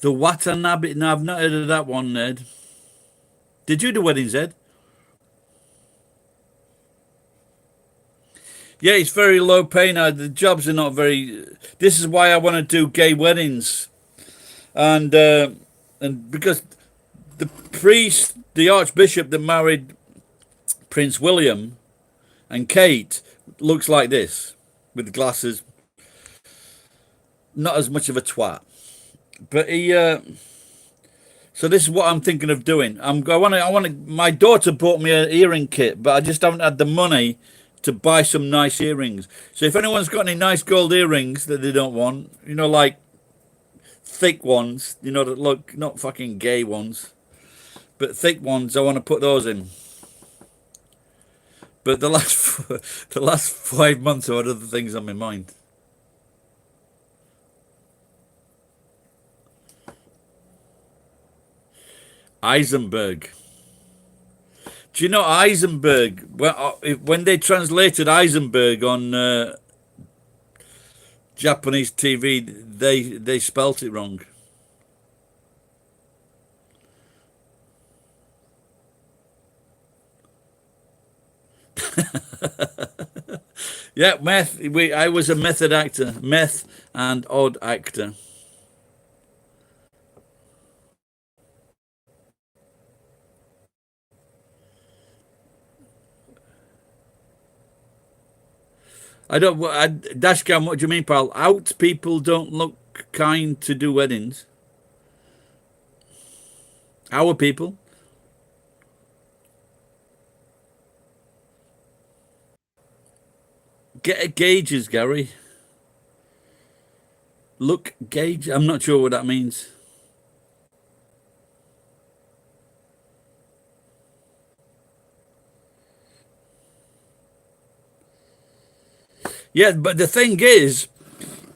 The Watanabe. No, I've not heard of that one, Ned. Did you do weddings, Ed? Yeah, it's very low pay now. The jobs are not very. This is why I want to do gay weddings, and because the priest, the archbishop that married Prince William and Kate, looks like this with glasses. Not as much of a twat, but he. So this is what I'm thinking of doing. I want to. My daughter bought me an earring kit, but I just haven't had the money to buy some nice earrings. So if anyone's got any nice gold earrings that they don't want, you know, like thick ones, you know, that look, not fucking gay ones, but thick ones, I want to put those in. But the last 5 months I had other things on my mind. Eisenberg. Do you know Eisenberg? When they translated Eisenberg on Japanese TV, they spelt it wrong. Yeah, meth. I was a method actor, meth and odd actor. Dashcam, what do you mean, pal? Out people don't look kind to do weddings. Our people. Get gauges, Gary. Look, gauge. I'm not sure what that means. Yeah, but the thing is,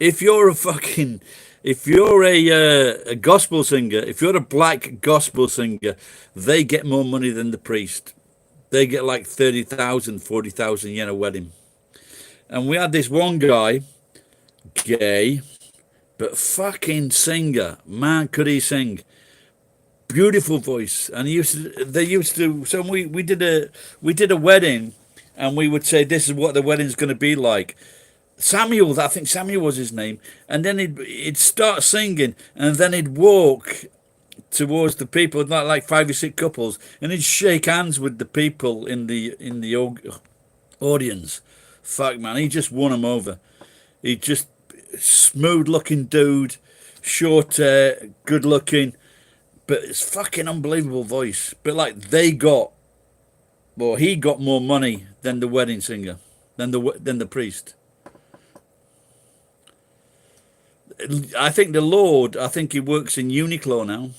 if you're a fucking, if you're a gospel singer, if you're a black gospel singer, they get more money than the priest. They get like 30,000, 40,000 yen a wedding. And we had this one guy, gay, but fucking singer. Man, could he sing. Beautiful voice. And they used to, so we did a wedding, and we would say, this is what the wedding's going to be like. Samuel, I think Samuel was his name. And then he'd start singing, and then he'd walk towards the people, like 5 or 6 couples, and he'd shake hands with the people in the audience. Fuck, man, he just won them over. He just smooth looking dude, short hair, good looking, but it's fucking unbelievable voice. But like he got more money than the wedding singer, than the priest. I think the Lord, I think he works in Uniqlo now.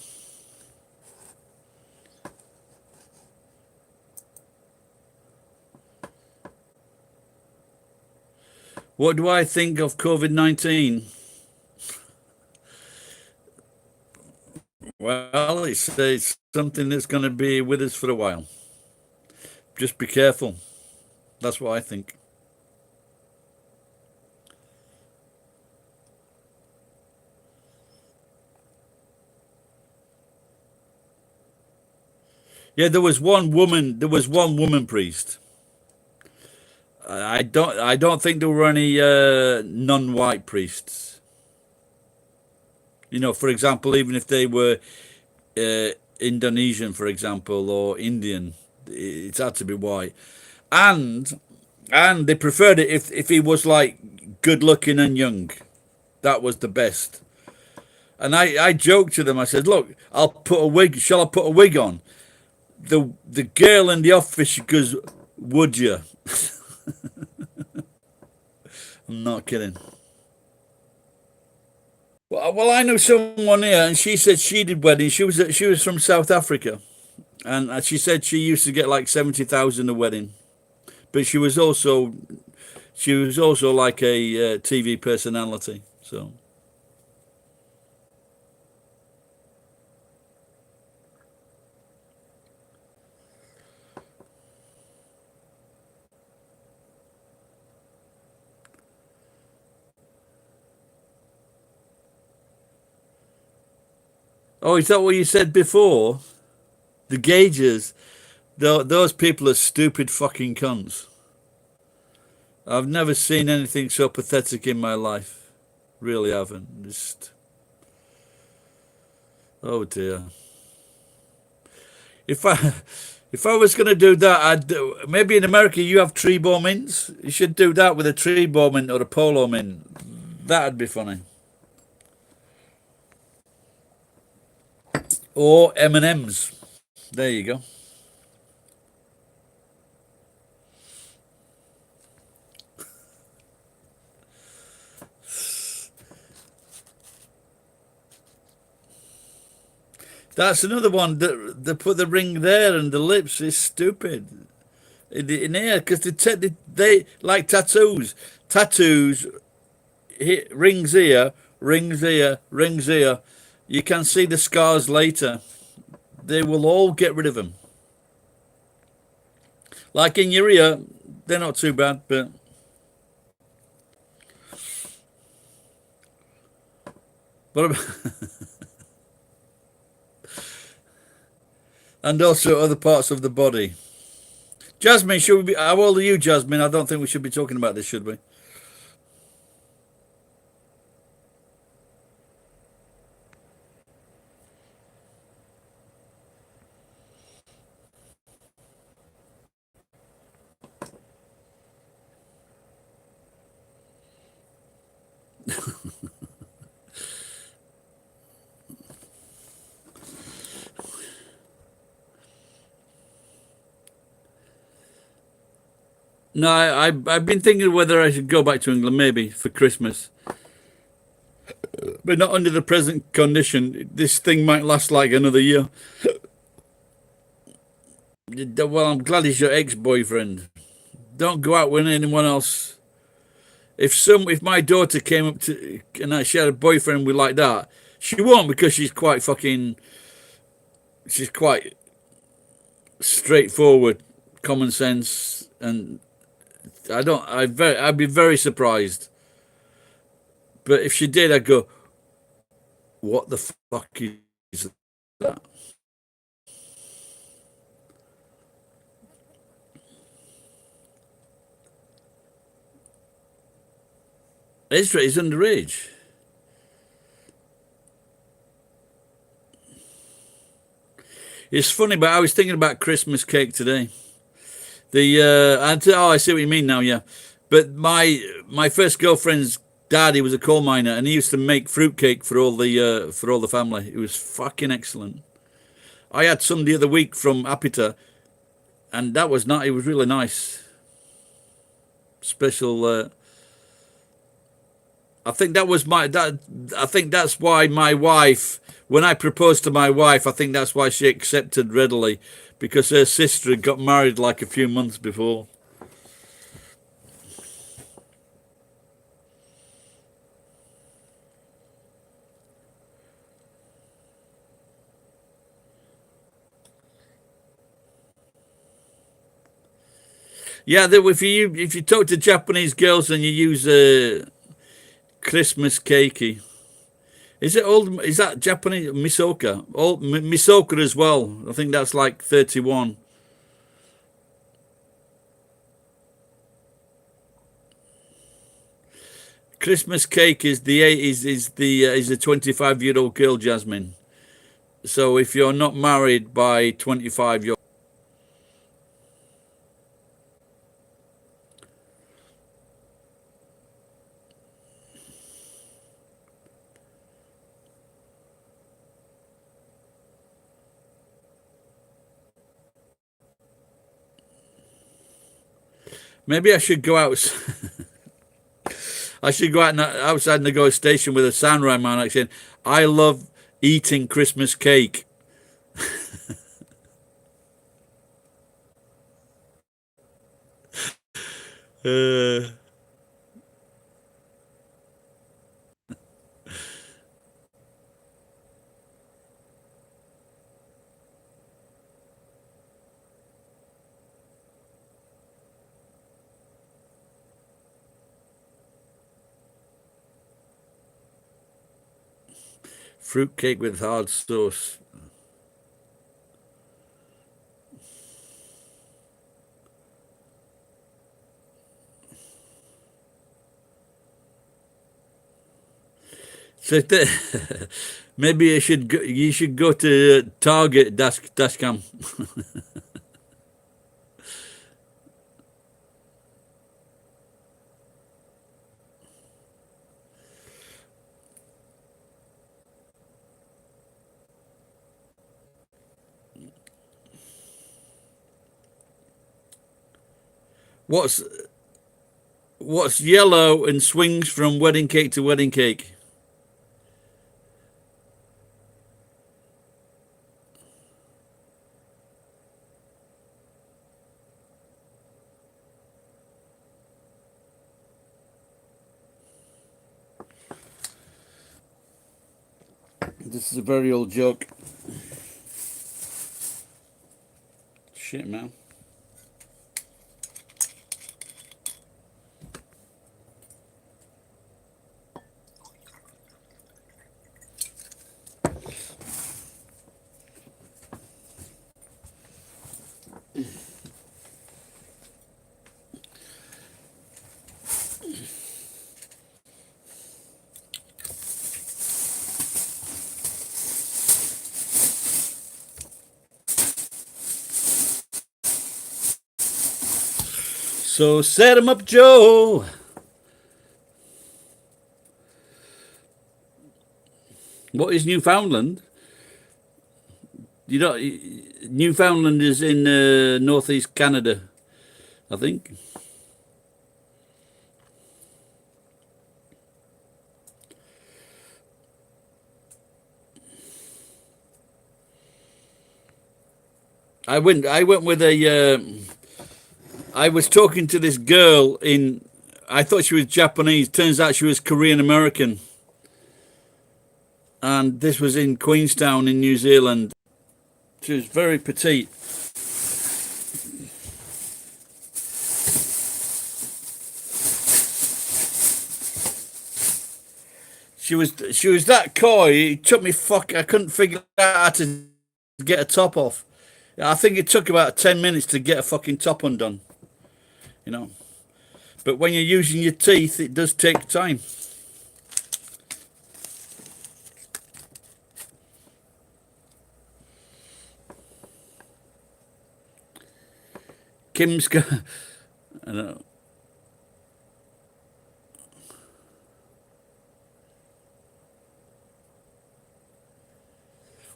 What do I think of COVID-19? Well, it's something that's going to be with us for a while. Just be careful. That's what I think. Yeah, there was one woman priest. I don't think there were any non-white priests. You know, for example, even if they were Indonesian, for example, or Indian, it had to be white. And they preferred it if he was like good looking and young. That was the best. And I joked to them, I said, look, I'll put a wig, shall I put a wig on? The girl in the office, she goes, would you? I'm not kidding. Well, I know someone here, and she said she did weddings. She was from South Africa, and she said she used to get like 70,000 a wedding, but she was also like a TV personality. So. Oh, is that what you said before? The gauges, those people are stupid fucking cunts. I've never seen anything so pathetic in my life. Really haven't. Just, oh dear. If I was going to do that, maybe in America you have tree ball mints. You should do that with a tree ball mint or a polo mint. That'd be funny. Or M&M's. There you go. That's another one that they put the ring there and the lips is stupid. In here, because they like tattoos. Tattoos, rings here, rings here, rings here. You can see the scars later. They will all get rid of them. Like in your ear, they're not too bad, but... and also other parts of the body. Jasmine, should we be... How old are you, Jasmine? I don't think we should be talking about this, should we? No, I've been thinking whether I should go back to England, maybe for Christmas, but not under the present condition. This thing might last like another year. Well, I'm glad he's your ex-boyfriend. Don't go out with anyone else. If my daughter came up to and she had a boyfriend with like that, she won't, because she's quite straightforward, common sense, and I'd be very surprised. But if she did, I'd go, what the fuck is that? Ezra is underage. It's funny, but I was thinking about Christmas cake today. I see what you mean now, yeah. But my first girlfriend's daddy was a coal miner, and he used to make fruitcake for all the family. It was fucking excellent. I had some the other week from Apita, and that was not. It was really nice. Special. I think that's why my wife, when I proposed to my wife, I think that's why she accepted readily, because her sister had got married like a few months before. Yeah, if you talk to Japanese girls and you use Christmas cakey. Is that Japanese misoka? Misoka as well. I think that's like 31. Christmas cake is the 25-year-old girl, Jasmine. So if you're not married by 25, you're maybe I should go out. I should go out outside Nagoya Station with a samurai man saying, "I love eating Christmas cake." Fruit cake with hard sauce. So maybe you should go to Target Dashcam. What's yellow and swings from wedding cake to wedding cake? This is a very old joke. Shit, man. So set 'em up, Joe. What is Newfoundland? You know, Newfoundland is in northeast Canada, I think. I went with a. I was talking to this girl in I thought she was Japanese. Turns out she was Korean American. And this was in Queenstown in New Zealand. She was very petite. She was that coy. It took me I couldn't figure out how to get a top off. I think it took about 10 minutes to get a fucking top undone. You know. But when you're using your teeth, it does take time. Kim's got, I don't know.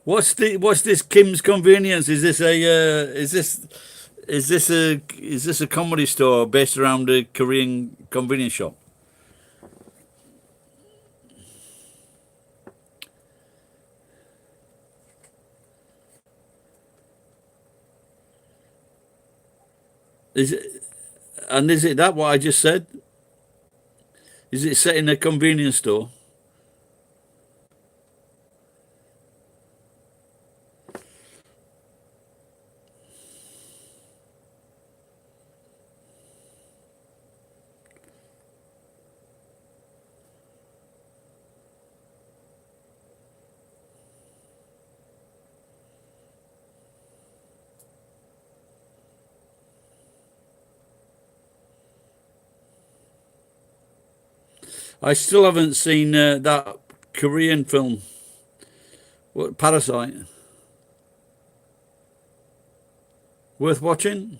What's this Kim's Convenience? Is this a comedy store based around a Korean convenience shop? Is it that what I just said? Is it set in a convenience store? I still haven't seen that Korean film. What, Parasite? Worth watching?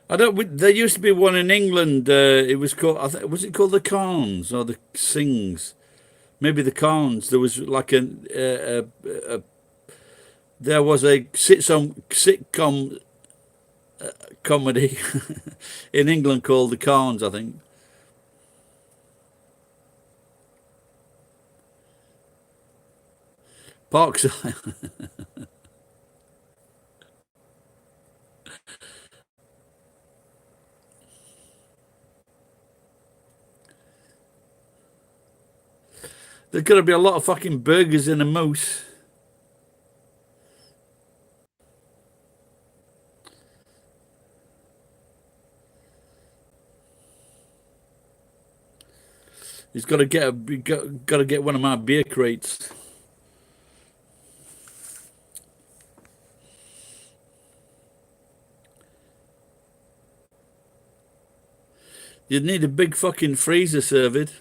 I don't. There used to be one in England. It was called. Was it called the Carns or the Sings? Maybe the Carns. There was like there was a sitcom comedy in England called the Carns, I think. Parkside. There's got to be a lot of fucking burgers in a moose. He's got to get one of my beer crates. You'd need a big fucking freezer, Servid.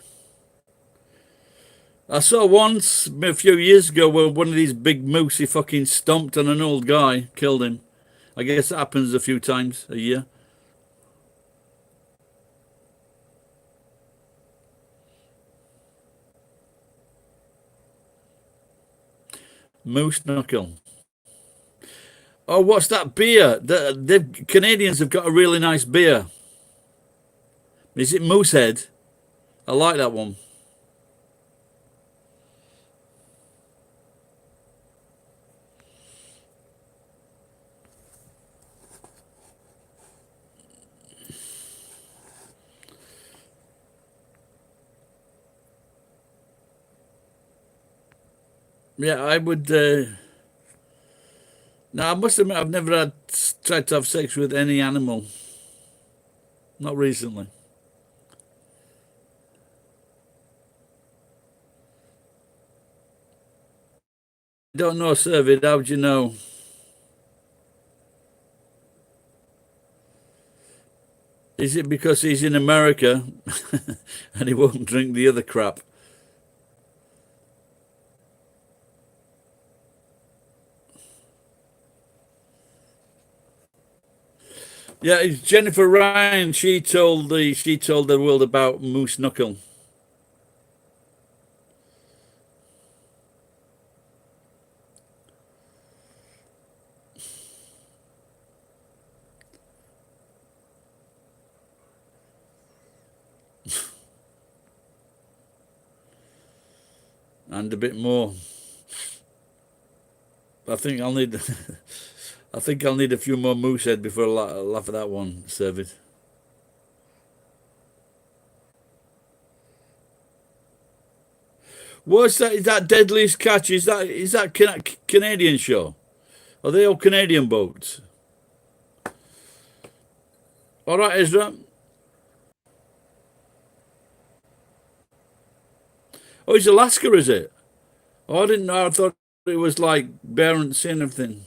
I saw once a few years ago where one of these big moose, he fucking stomped on an old guy, killed him. I guess it happens a few times a year. Moose knuckle. Oh, what's that beer? The Canadians have got a really nice beer. Is it Moosehead? I like that one. Yeah, I would. No, I must admit, I've never tried to have sex with any animal. Not recently. Don't know, Servid. How would you know? Is it because he's in America and he won't drink the other crap? Yeah, it's Jennifer Ryan. She told the world about moose knuckle. And a bit more. I think I'll need I think I'll need a few more moose head before I laugh at that one, Servid. What's that? Is that Deadliest Catch? Is that Canadian show? Are they all Canadian boats? All right, Ezra. Oh, it's Alaska, is it? Oh, I didn't know. I thought it was like Barents Sea and everything.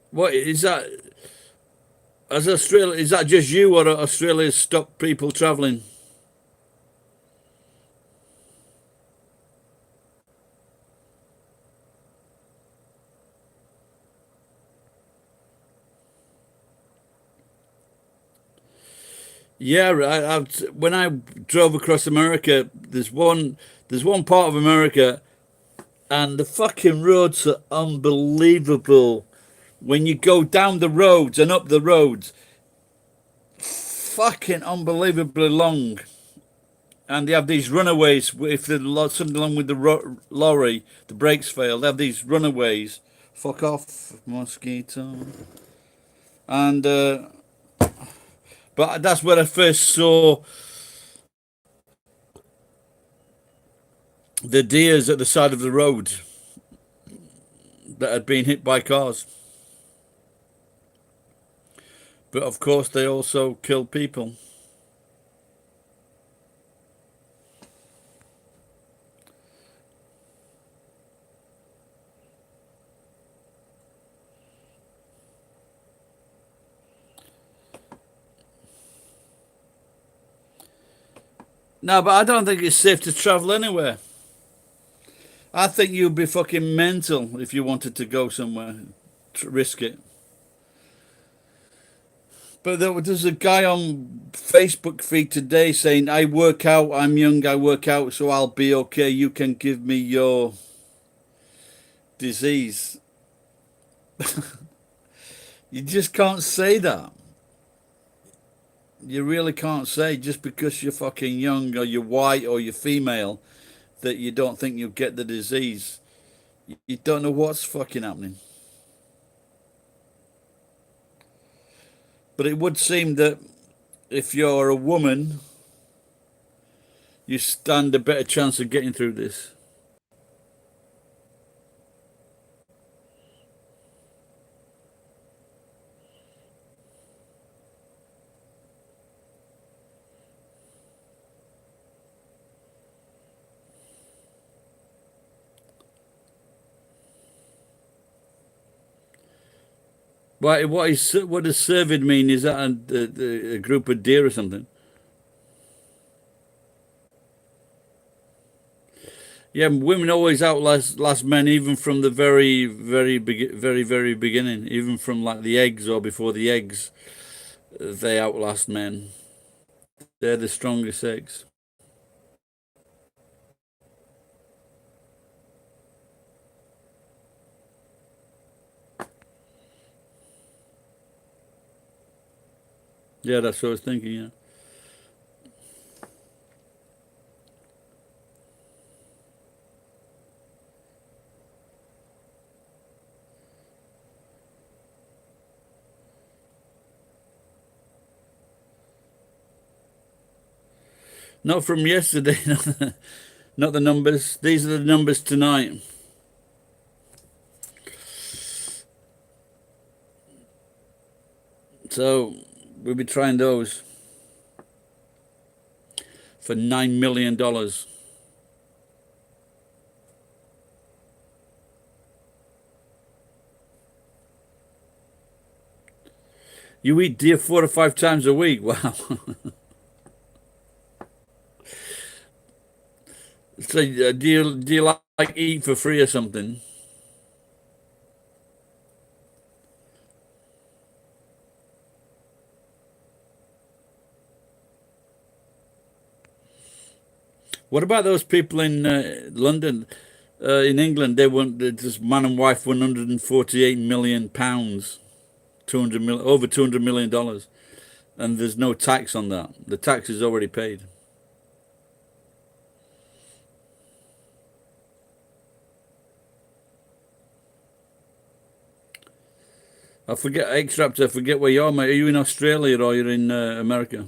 What is that? As Australia, is that just you, or Australia's stopped people travelling? Yeah, when I drove across America, there's one part of America, and the fucking roads are unbelievable. When you go down the roads and up the roads, fucking unbelievably long. And they have these runaways. If there's something wrong with the lorry, the brakes fail, they have these runaways. Fuck off, mosquito. And but that's where I first saw the deers at the side of the road that had been hit by cars. But of course, they also kill people. No, but I don't think it's safe to travel anywhere. I think you'd be fucking mental if you wanted to go somewhere, to risk it. But there's a guy on Facebook feed today saying, I work out, I'm young, I work out, so I'll be okay. You can give me your disease. You just can't say that. You really can't say just because you're fucking young or you're white or you're female that you don't think you'll get the disease. You don't know what's fucking happening. But it would seem that if you're a woman, you stand a better chance of getting through this. What does cervid mean? Is that a group of deer or something? Yeah, women always outlast men, even from the very beginning. Even from like the eggs or before the eggs, they outlast men. They're the strongest eggs. Yeah, that's what I was thinking, yeah. Not from yesterday, not the numbers. These are the numbers tonight. So we'll be trying those for $9 million. You eat deer 4 to 5 times a week. Wow. So do you like eat for free or something? What about those people in London, in England? They won, this man and wife won £148 million, over $200 million, and there's no tax on that. The tax is already paid. I forget, X-Raptor, I forget where you are, mate. Are you in Australia or you're in America?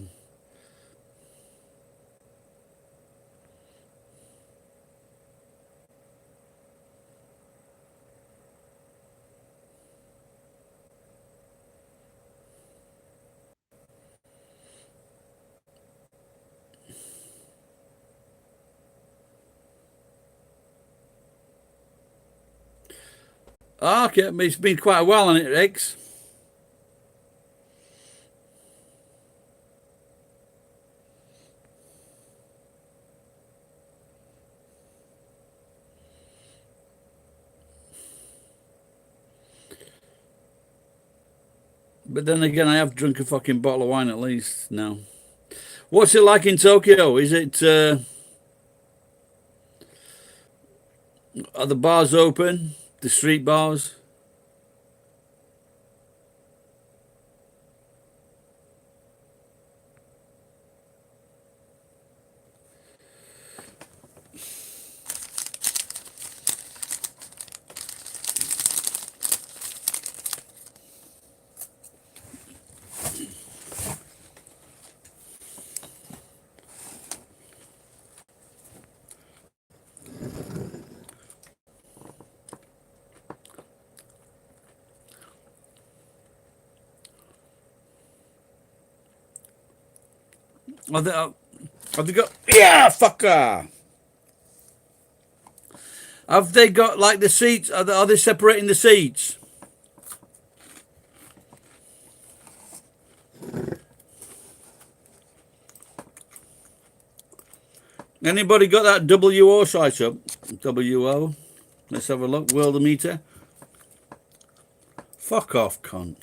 Ah, okay, it's been quite a while on it, X. But then again, I have drunk a fucking bottle of wine at least now. What's it like in Tokyo? Is it, are the bars open? The street bars? Have they got, yeah, fucker! Have they got like the seats? Are they separating the seats? Anybody got that WO site up? WO. Let's have a look. World meter. Fuck off, cunt.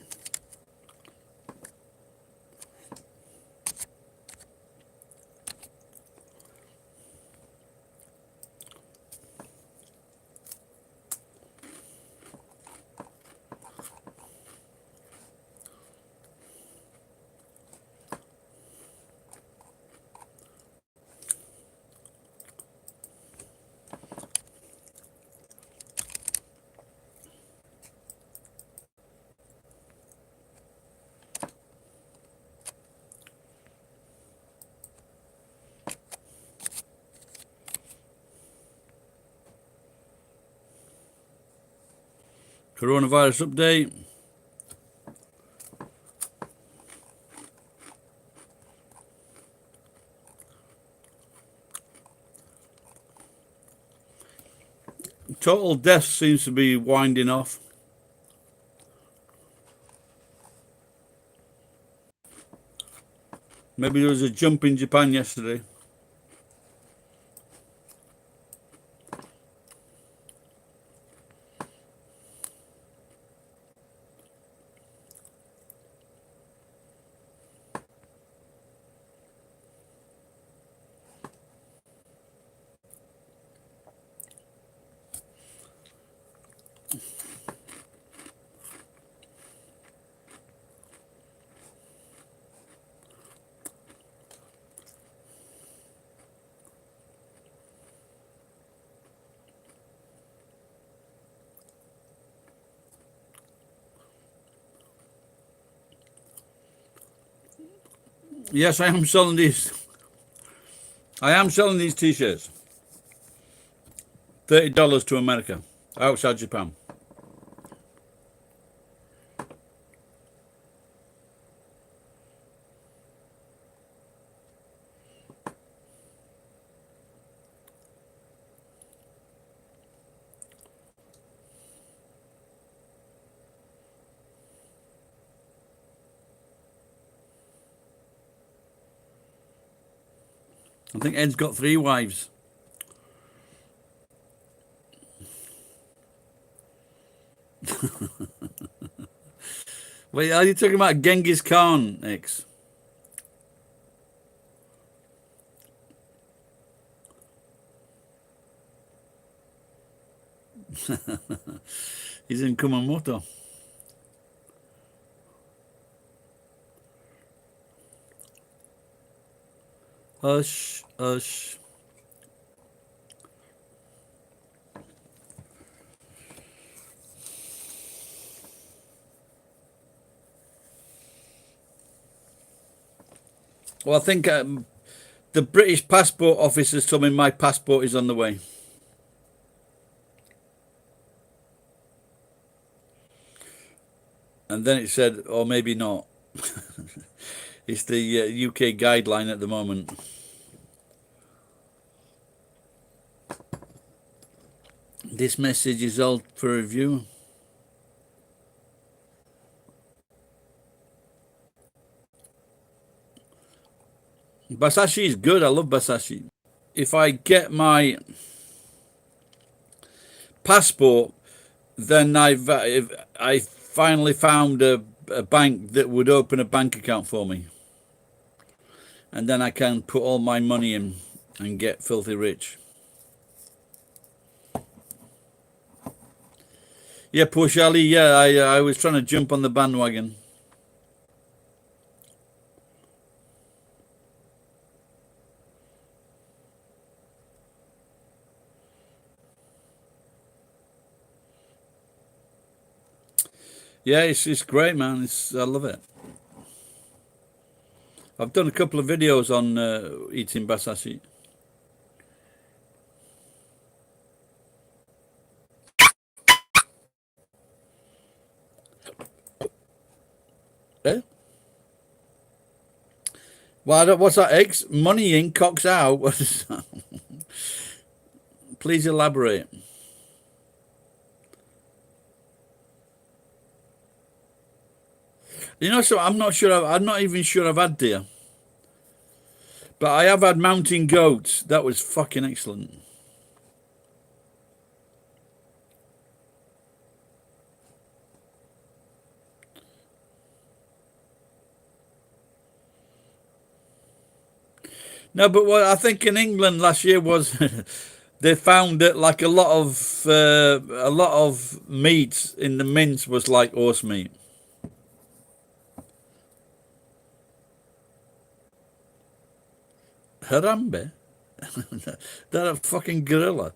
Coronavirus update. Total death seems to be winding off. Maybe there was a jump in Japan yesterday. Yes, I am selling these. I am selling these t-shirts. $30 to America, outside Japan. I think Ed's got 3 wives. Wait, are you talking about Genghis Khan, X? He's in Kumamoto. Hush, hush. Well, I think the British passport office has told me my passport is on the way. And then it said, or maybe not. It's the UK guideline at the moment. This message is all for review. Basashi is good. I love Basashi. If I get my passport, then I finally found a bank that would open a bank account for me. And then I can put all my money in and get filthy rich. Yeah, poor Charlie. Yeah, I was trying to jump on the bandwagon. Yeah, it's great, man. I love it. I've done a couple of videos on eating basashi. Eh? Well, what's that? Eggs? Money in, cocks out. What is that? Please elaborate. You know, so I'm not sure. I'm not even sure I've had deer, but I have had mountain goats. That was fucking excellent. No, but what I think in England last year was they found that like a lot of meat in the mince was like horse meat. Harambe? That a fucking gorilla.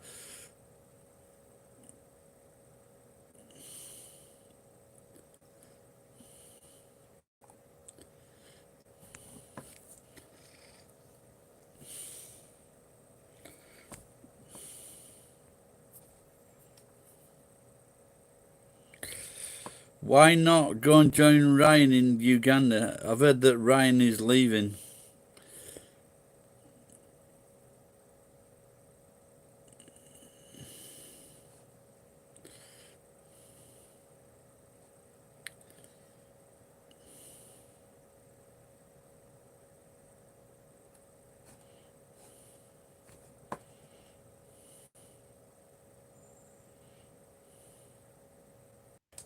Why not go and join Ryan in Uganda? I've heard that Ryan is leaving.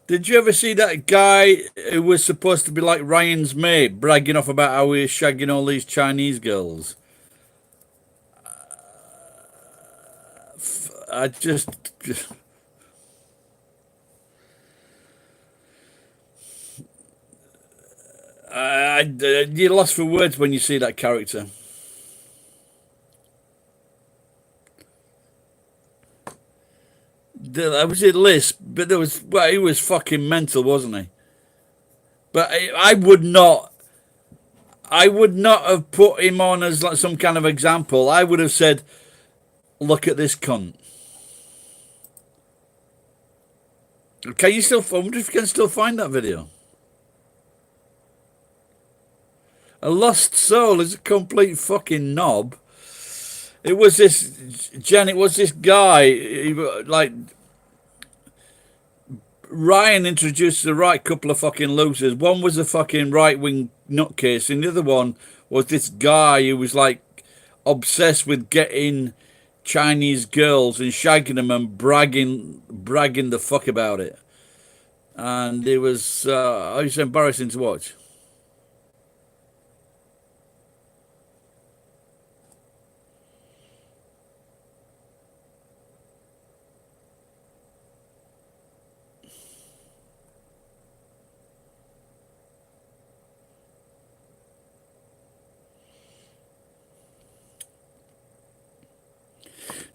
Did you ever see that guy who was supposed to be like Ryan's mate, bragging off about how he was shagging all these Chinese girls? I just you're lost for words when you see that character. Was it Lisp? But there was, well, he was fucking mental, wasn't he? But I would not have put him on as like some kind of example. I would have said, "Look at this cunt." Can you still? I wonder if you can still find that video. A lost soul is a complete fucking knob. It was this Jen. It was this guy. Like Ryan introduced the right couple of fucking losers. One was a fucking right wing nutcase, and the other one was this guy who was like obsessed with getting Chinese girls and shagging them and bragging the fuck about it. And it was embarrassing to watch.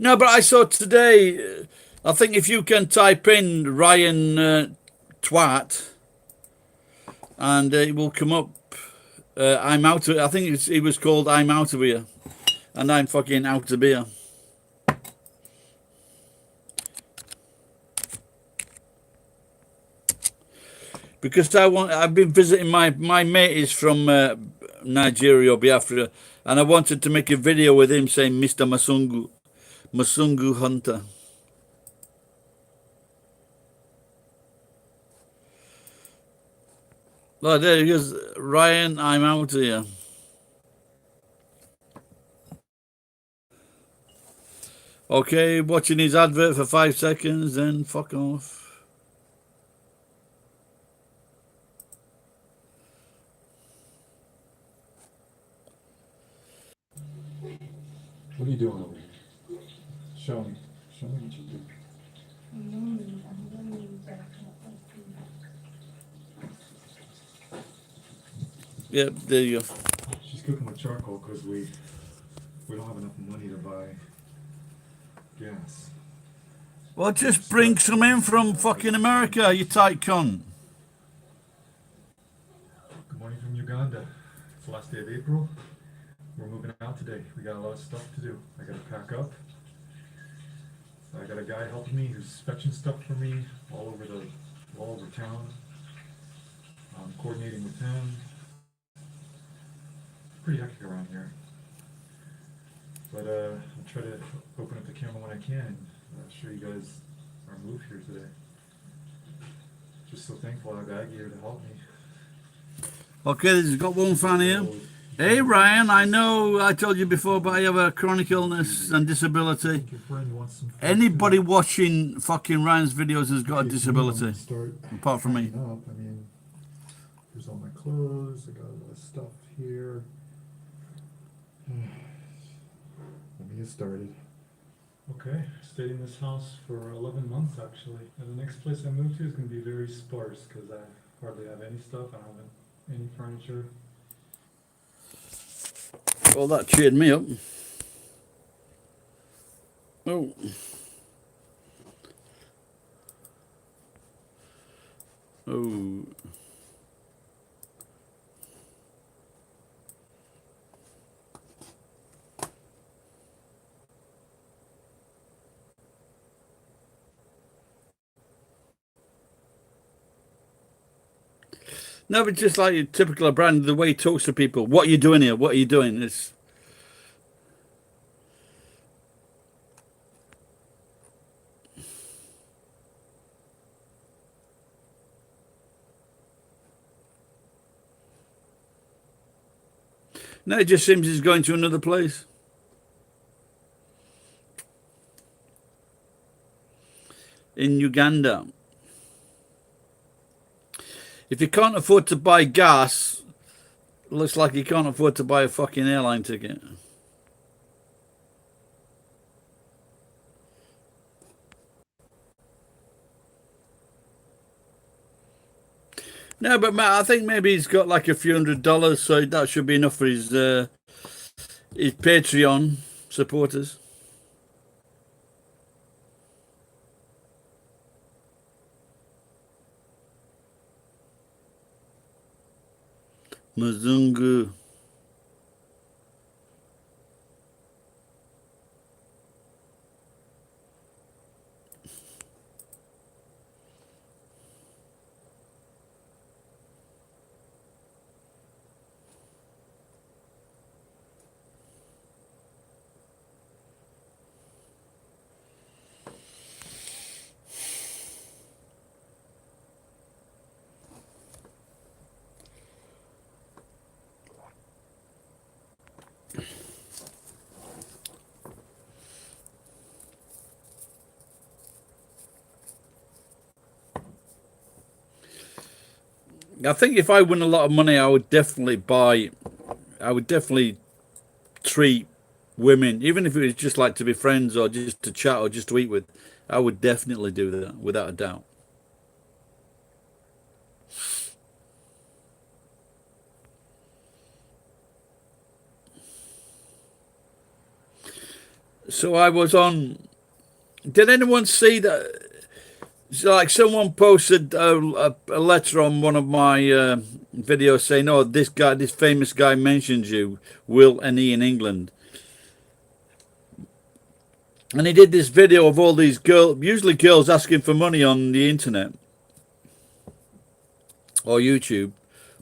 No, but I saw today. I think if you can type in Ryan twat, and it will come up. I'm out of. I think it was called "I'm out of here," and I'm fucking out of here. Because I've been visiting my mate is from Nigeria or Biafra, and I wanted to make a video with him saying Mr. Masungu Hunter. Oh, there he is, Ryan. I'm out here. Okay, watching his advert for 5 seconds, then fuck off. What are you doing over here? Show me. Show me what you do. Yep, there you go. She's cooking with charcoal because we don't have enough money to buy gas. Well, just bring some in from fucking America, you tight cunt. Good morning from Uganda. It's the last day of April. We're moving out today. We got a lot of stuff to do. I gotta pack up. I got a guy helping me who's fetching stuff for me all over town. I'm coordinating with him. Pretty hectic around here. But I'll try to open up the camera when I can and show you guys our move here today. Just so thankful I have Aggie here to help me. Okay, there's got one fan here. Hey Ryan, I know I told you before, but I have a chronic illness and disability. Your friend wants some food Anybody too. watching fucking Ryan's videos has got a Okay, so disability, I'm gonna start apart from me. packing up. I mean, here's all my clothes. I got a lot of stuff here. Let me get started. Okay, stayed in this house for 11 months actually. And the next place I move to is going to be very sparse because I hardly have any stuff. I don't have any furniture. Well, that cheered me up. Oh. Oh. No, but just like your typical brand, the way he talks to people. What are you doing here? What are you doing? It's no, it just seems he's going to another place. In Uganda. If you can't afford to buy gas, looks like you can't afford to buy a fucking airline ticket. No, but Matt, I think maybe he's got like a few $100, so that should be enough for his Patreon supporters. Mzungu. I think if I win a lot of money, I would definitely treat women, even if it was just like to be friends or just to chat or just to eat with. I would definitely do that, without a doubt. So I was on. Did anyone see that? It's like someone posted a letter on one of my videos saying, "Oh, this guy, this famous guy mentions you, Will and E in England," and he did this video of all these girls, usually girls asking for money on the internet or YouTube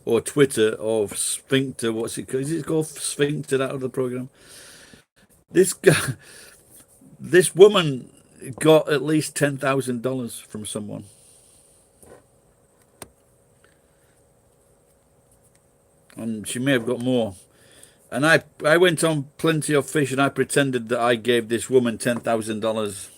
or Twitter or Sphincter. What's it called? Is it called Sphincter? That other program. This guy, this woman got at least $10,000 from someone. And she may have got more. And I went on Plenty of Fish and I pretended that I gave this woman $10,000.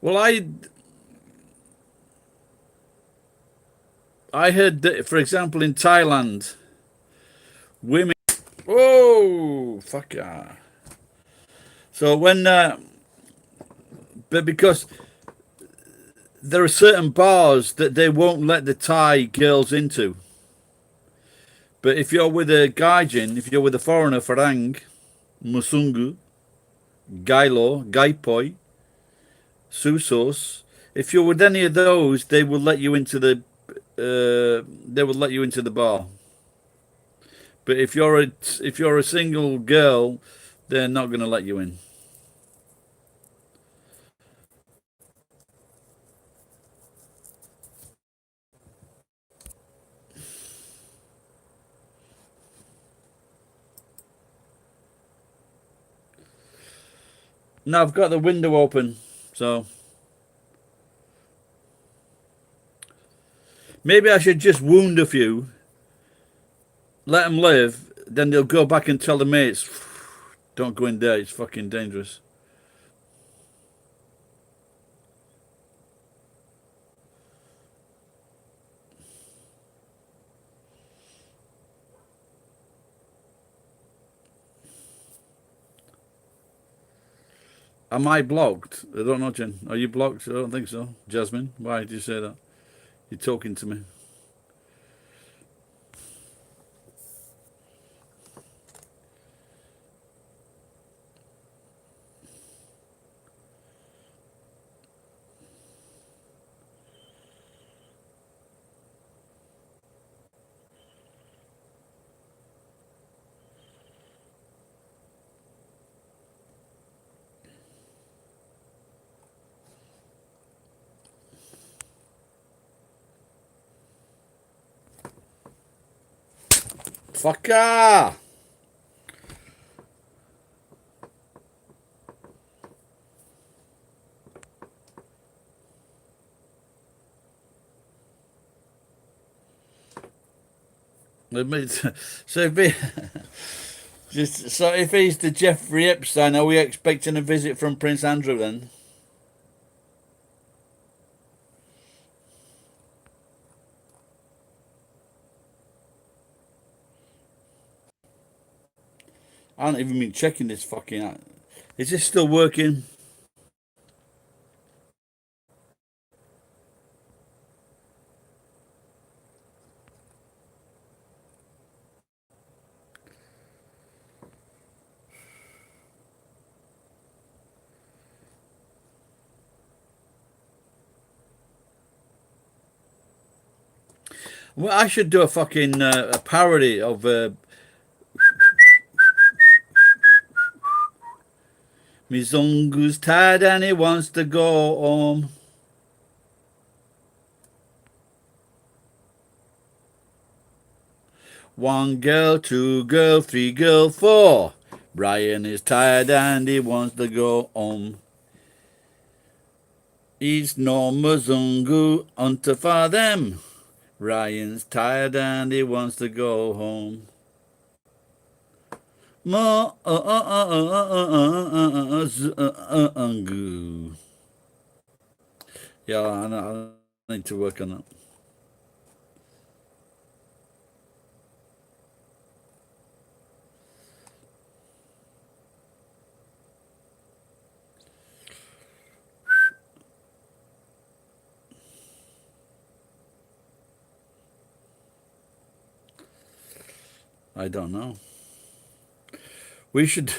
Well, I heard that, for example, in Thailand, women. Whoa, fuck yeah. So when, but because there are certain bars that they won't let the Thai girls into. But if you're with a gaijin, if you're with a foreigner, Farang, Musungu, Gailo, Gaipoi, Susos, if you're with any of those, they will let you into the bar. But if you're a single girl, they're not going to let you in. Now I've got the window open, so maybe I should just wound a few, let them live, then they'll go back and tell the mates, don't go in there, it's fucking dangerous. Am I blocked? I don't know, Jen. Are you blocked? I don't think so. Jasmine, why did you say that? You're talking to me. Fucker! So if he, so if he's the Jeffrey Epstein, are we expecting a visit from Prince Andrew then? I haven't even been checking this fucking out. Is this still working? Well, I should do a fucking a parody of Mizungu's tired and he wants to go home. One girl, two girl, three girl, four. Brian is tired and he wants to go home. He's no Muzungu unto for them. Ryan's tired and he wants to go home. Mo Yeah, I need to work on that. I don't know. We should.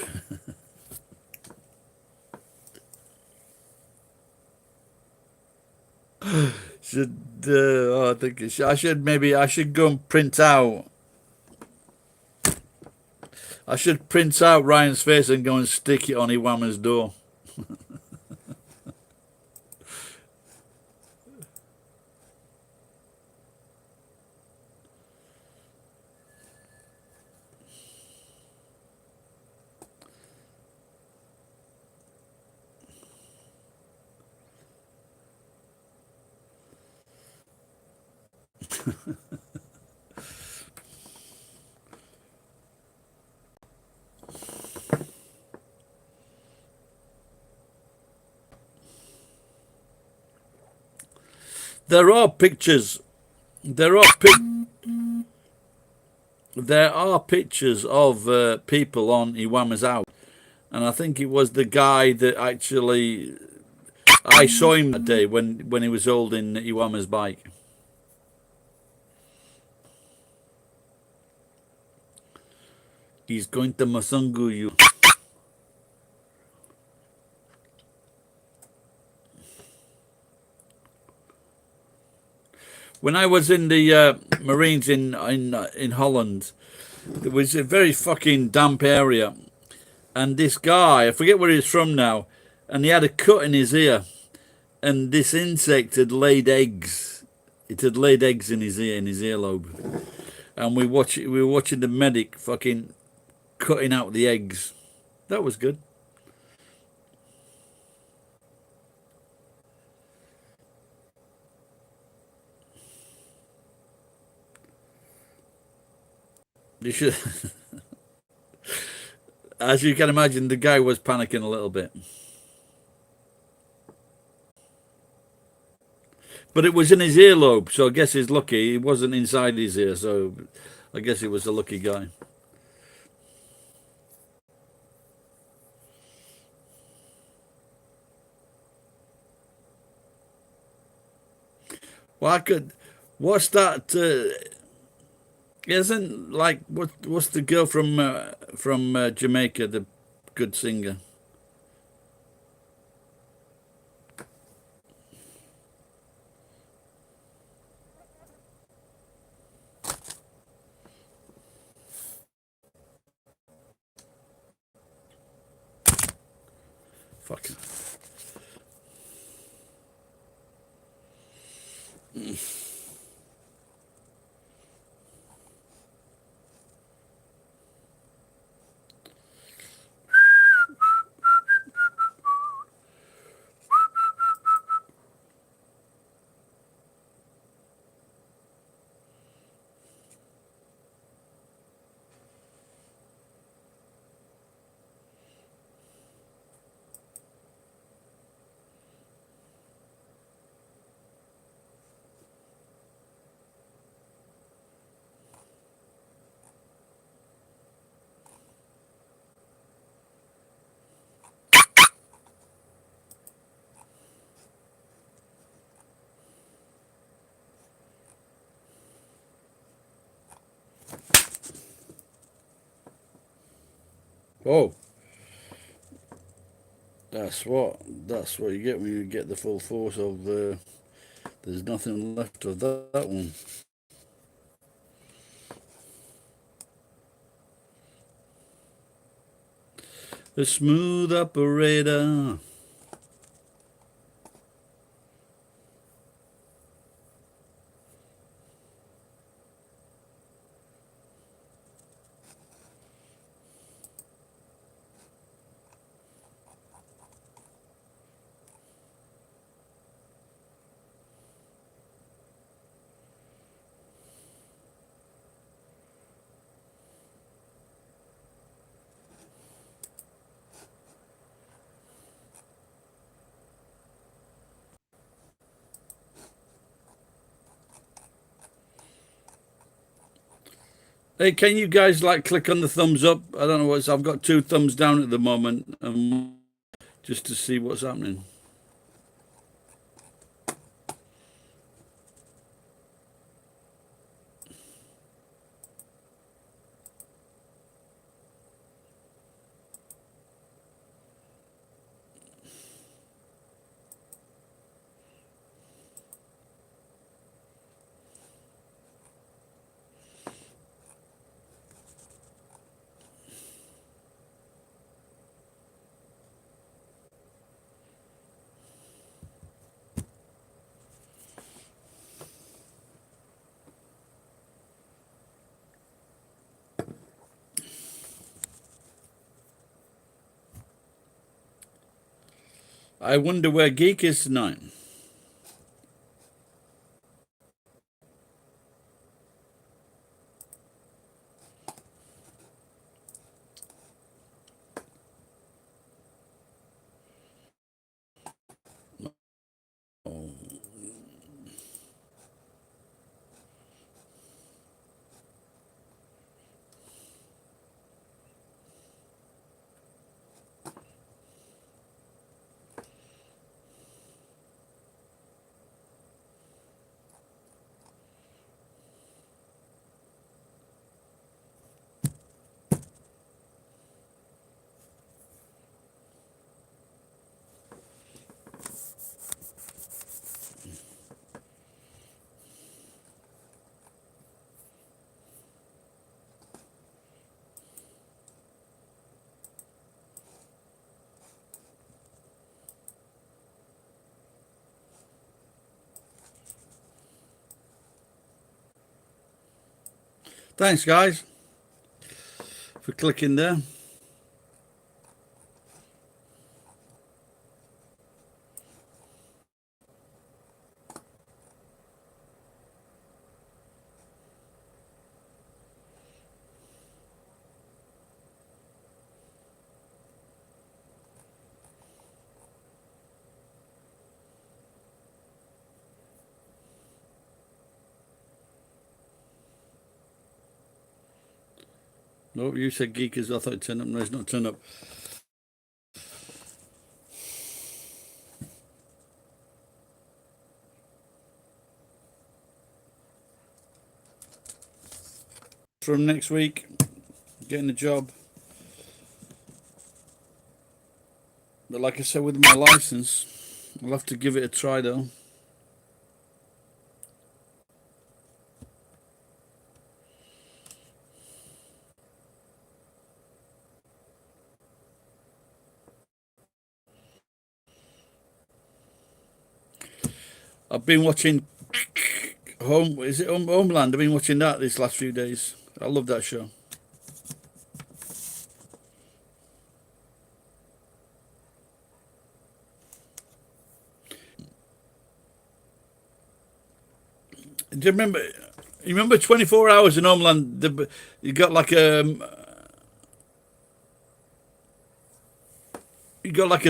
should I think I should maybe I should go and print out. I should print out Ryan's face and go and stick it on Iwama's door. There are pictures. There are there are pictures of people on Iwama's out, and I think it was the guy that actually I saw him that day when he was holding Iwama's bike. He's going to Masungu you. When I was in the Marines in Holland, there was a very fucking damp area, and this guy, I forget where he's from now, and he had a cut in his ear, and this insect had laid eggs. It had laid eggs in his ear, in his earlobe, and we were watching the medic fucking cutting out the eggs. That was good. You should, as you can imagine, the guy was panicking a little bit. But it was in his earlobe, so I guess he's lucky. He wasn't inside his ear, so I guess he was a lucky guy. Well, I could. What's that? Isn't like what's the girl from Jamaica, the good singer? Fucking. Oh, that's what you get when you get the full force of. There's nothing left of that one. A smooth operator. Hey, can you guys like click on the thumbs up? I don't know what's. I've got 2 thumbs down at the moment, just to see what's happening. I wonder where Geek is tonight. Thanks, guys, for clicking there. No, you said Geek is. I thought turn up. No, it's not turn up. From next week, getting a job. But like I said, with my license, I'll have to give it a try though. I've been watching Homeland? I've been watching that these last few days. I love that show. Do you remember? You remember 24 Hours in Homeland? You got like a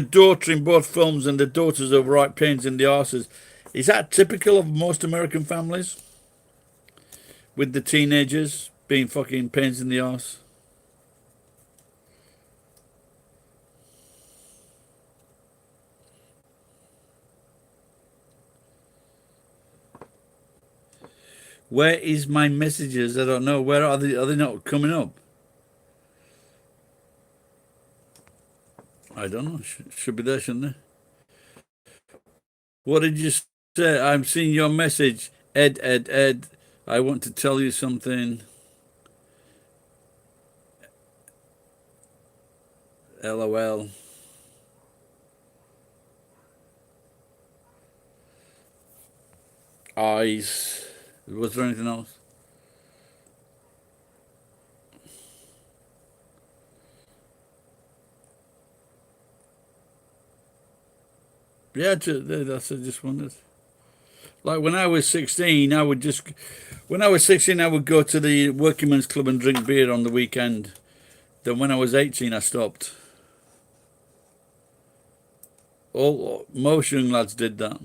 daughter in both films, and the daughters are right pains in the arses. Is that typical of most American families? With the teenagers being fucking pains in the arse? Where is my messages? I don't know. Where are they? Are they not coming up? I don't know. Should be there, shouldn't they? What did you say? I'm seeing your message. Ed. I want to tell you something. LOL. Eyes. Was there anything else? Yeah, that's I just wondered. Like when I was 16, I would go to the Workingmen's Club and drink beer on the weekend. Then when I was 18, I stopped. Most young lads did that.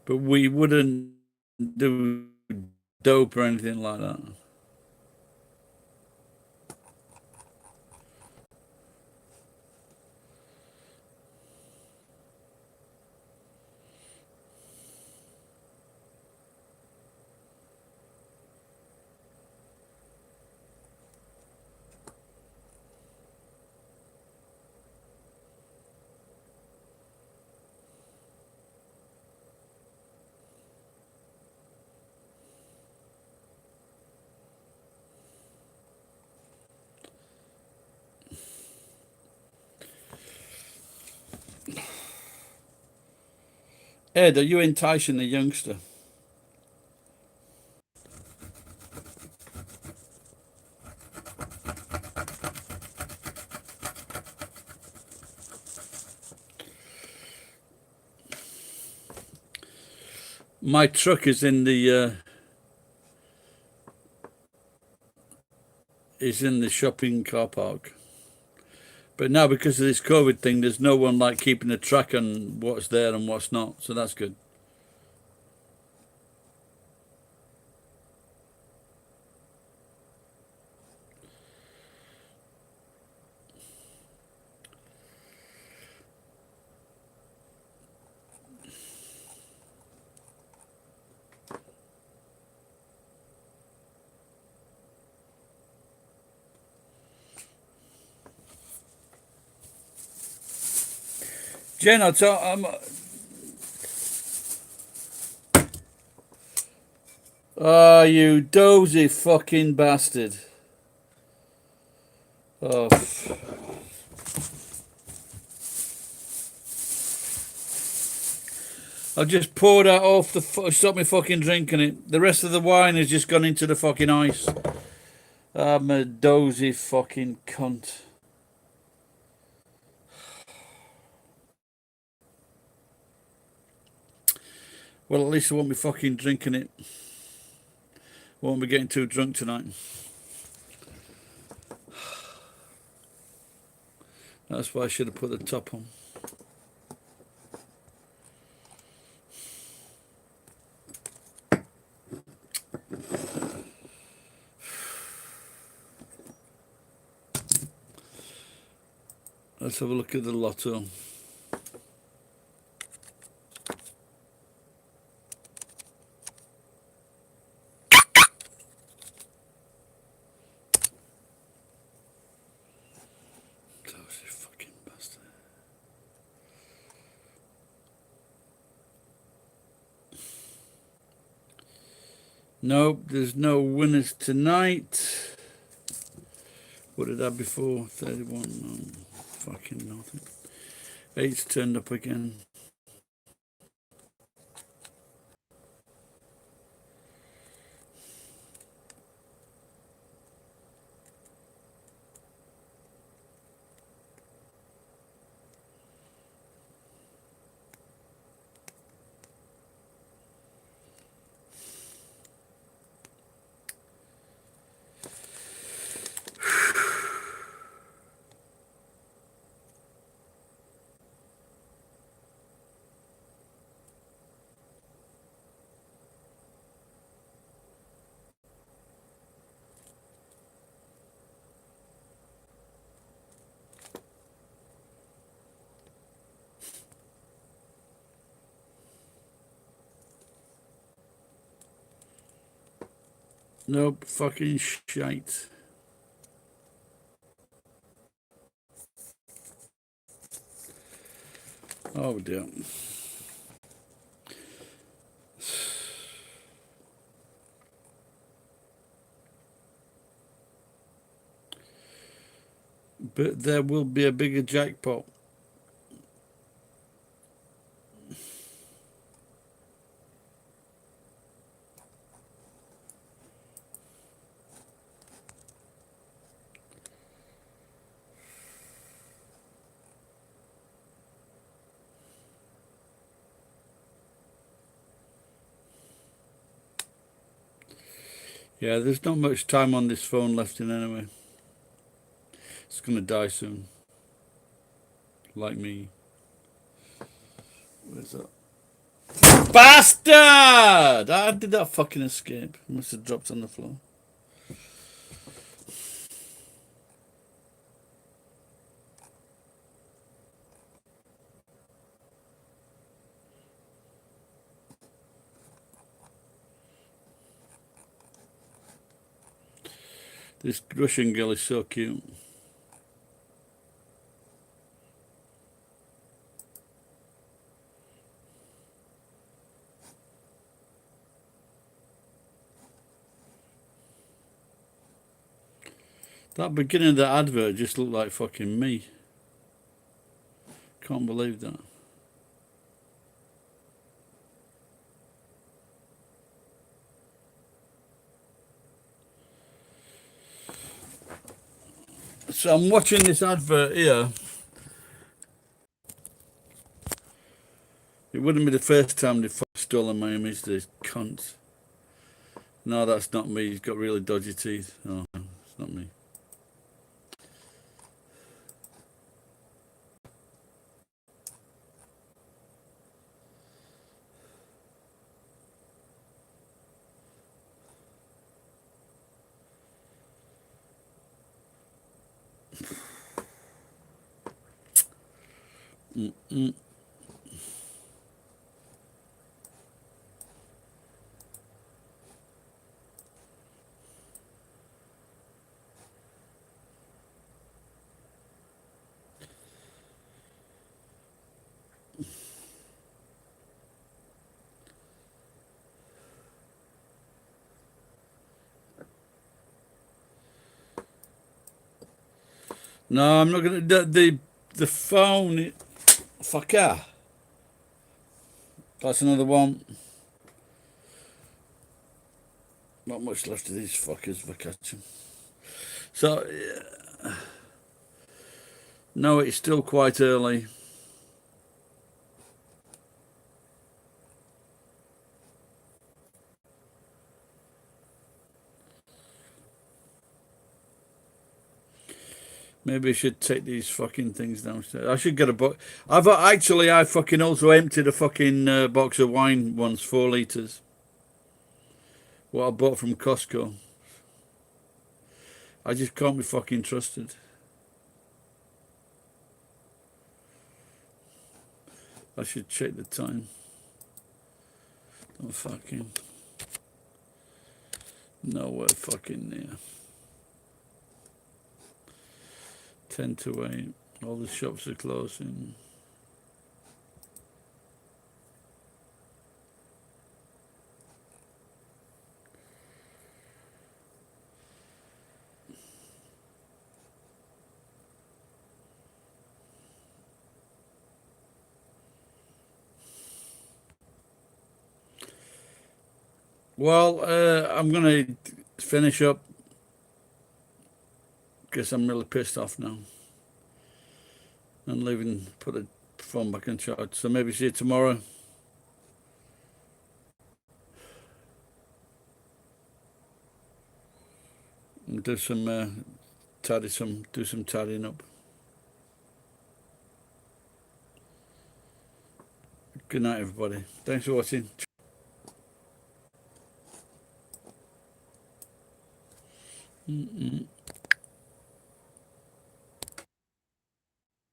But we wouldn't do dope or anything like that. Ed, are you enticing the youngster? My truck is in the shopping car park. But now, because of this COVID thing, there's no one like keeping a track on what's there and what's not. So that's good. Jen, you dozy fucking bastard. Oh. I just poured that off stop me fucking drinking it. The rest of the wine has just gone into the fucking ice. I'm a dozy fucking cunt. Well, at least I won't be fucking drinking it. Won't be getting too drunk tonight. That's why I should have put the top on. Let's have a look at the lotto. Fucking bastard. Nope, there's no winners tonight. What did I have before? 31, no, fucking nothing. 8's turned up again. Nope, fucking shite. Oh dear. But there will be a bigger jackpot. Yeah, there's not much time on this phone left in anyway. It's gonna die soon. Like me. Where's that? Bastard! How did that fucking escape? It must have dropped on the floor. This Russian girl is so cute. That beginning of the advert just looked like fucking me. Can't believe that. So I'm watching this advert here. It wouldn't be the first time they've stolen my image, these cunts. No, that's not me. He's got really dodgy teeth. Oh, no, it's not me. Mm-mm. No, I'm not gonna. The phone. Fucker. That's another one. Not much left of these fuckers if I catch them. So, no, it's still quite early. Maybe I should take these fucking things downstairs. I should get a box. I fucking also emptied a fucking box of wine once, 4 litres. What I bought from Costco. I just can't be fucking trusted. I should check the time. Oh, fucking. Nowhere fucking near. 10 to 8. All the shops are closing. Well, I'm going to finish up because I'm really pissed off now. And leaving, put the phone back in charge. So maybe see you tomorrow. And do some do some tidying up. Good night, everybody. Thanks for watching. Mm-mm.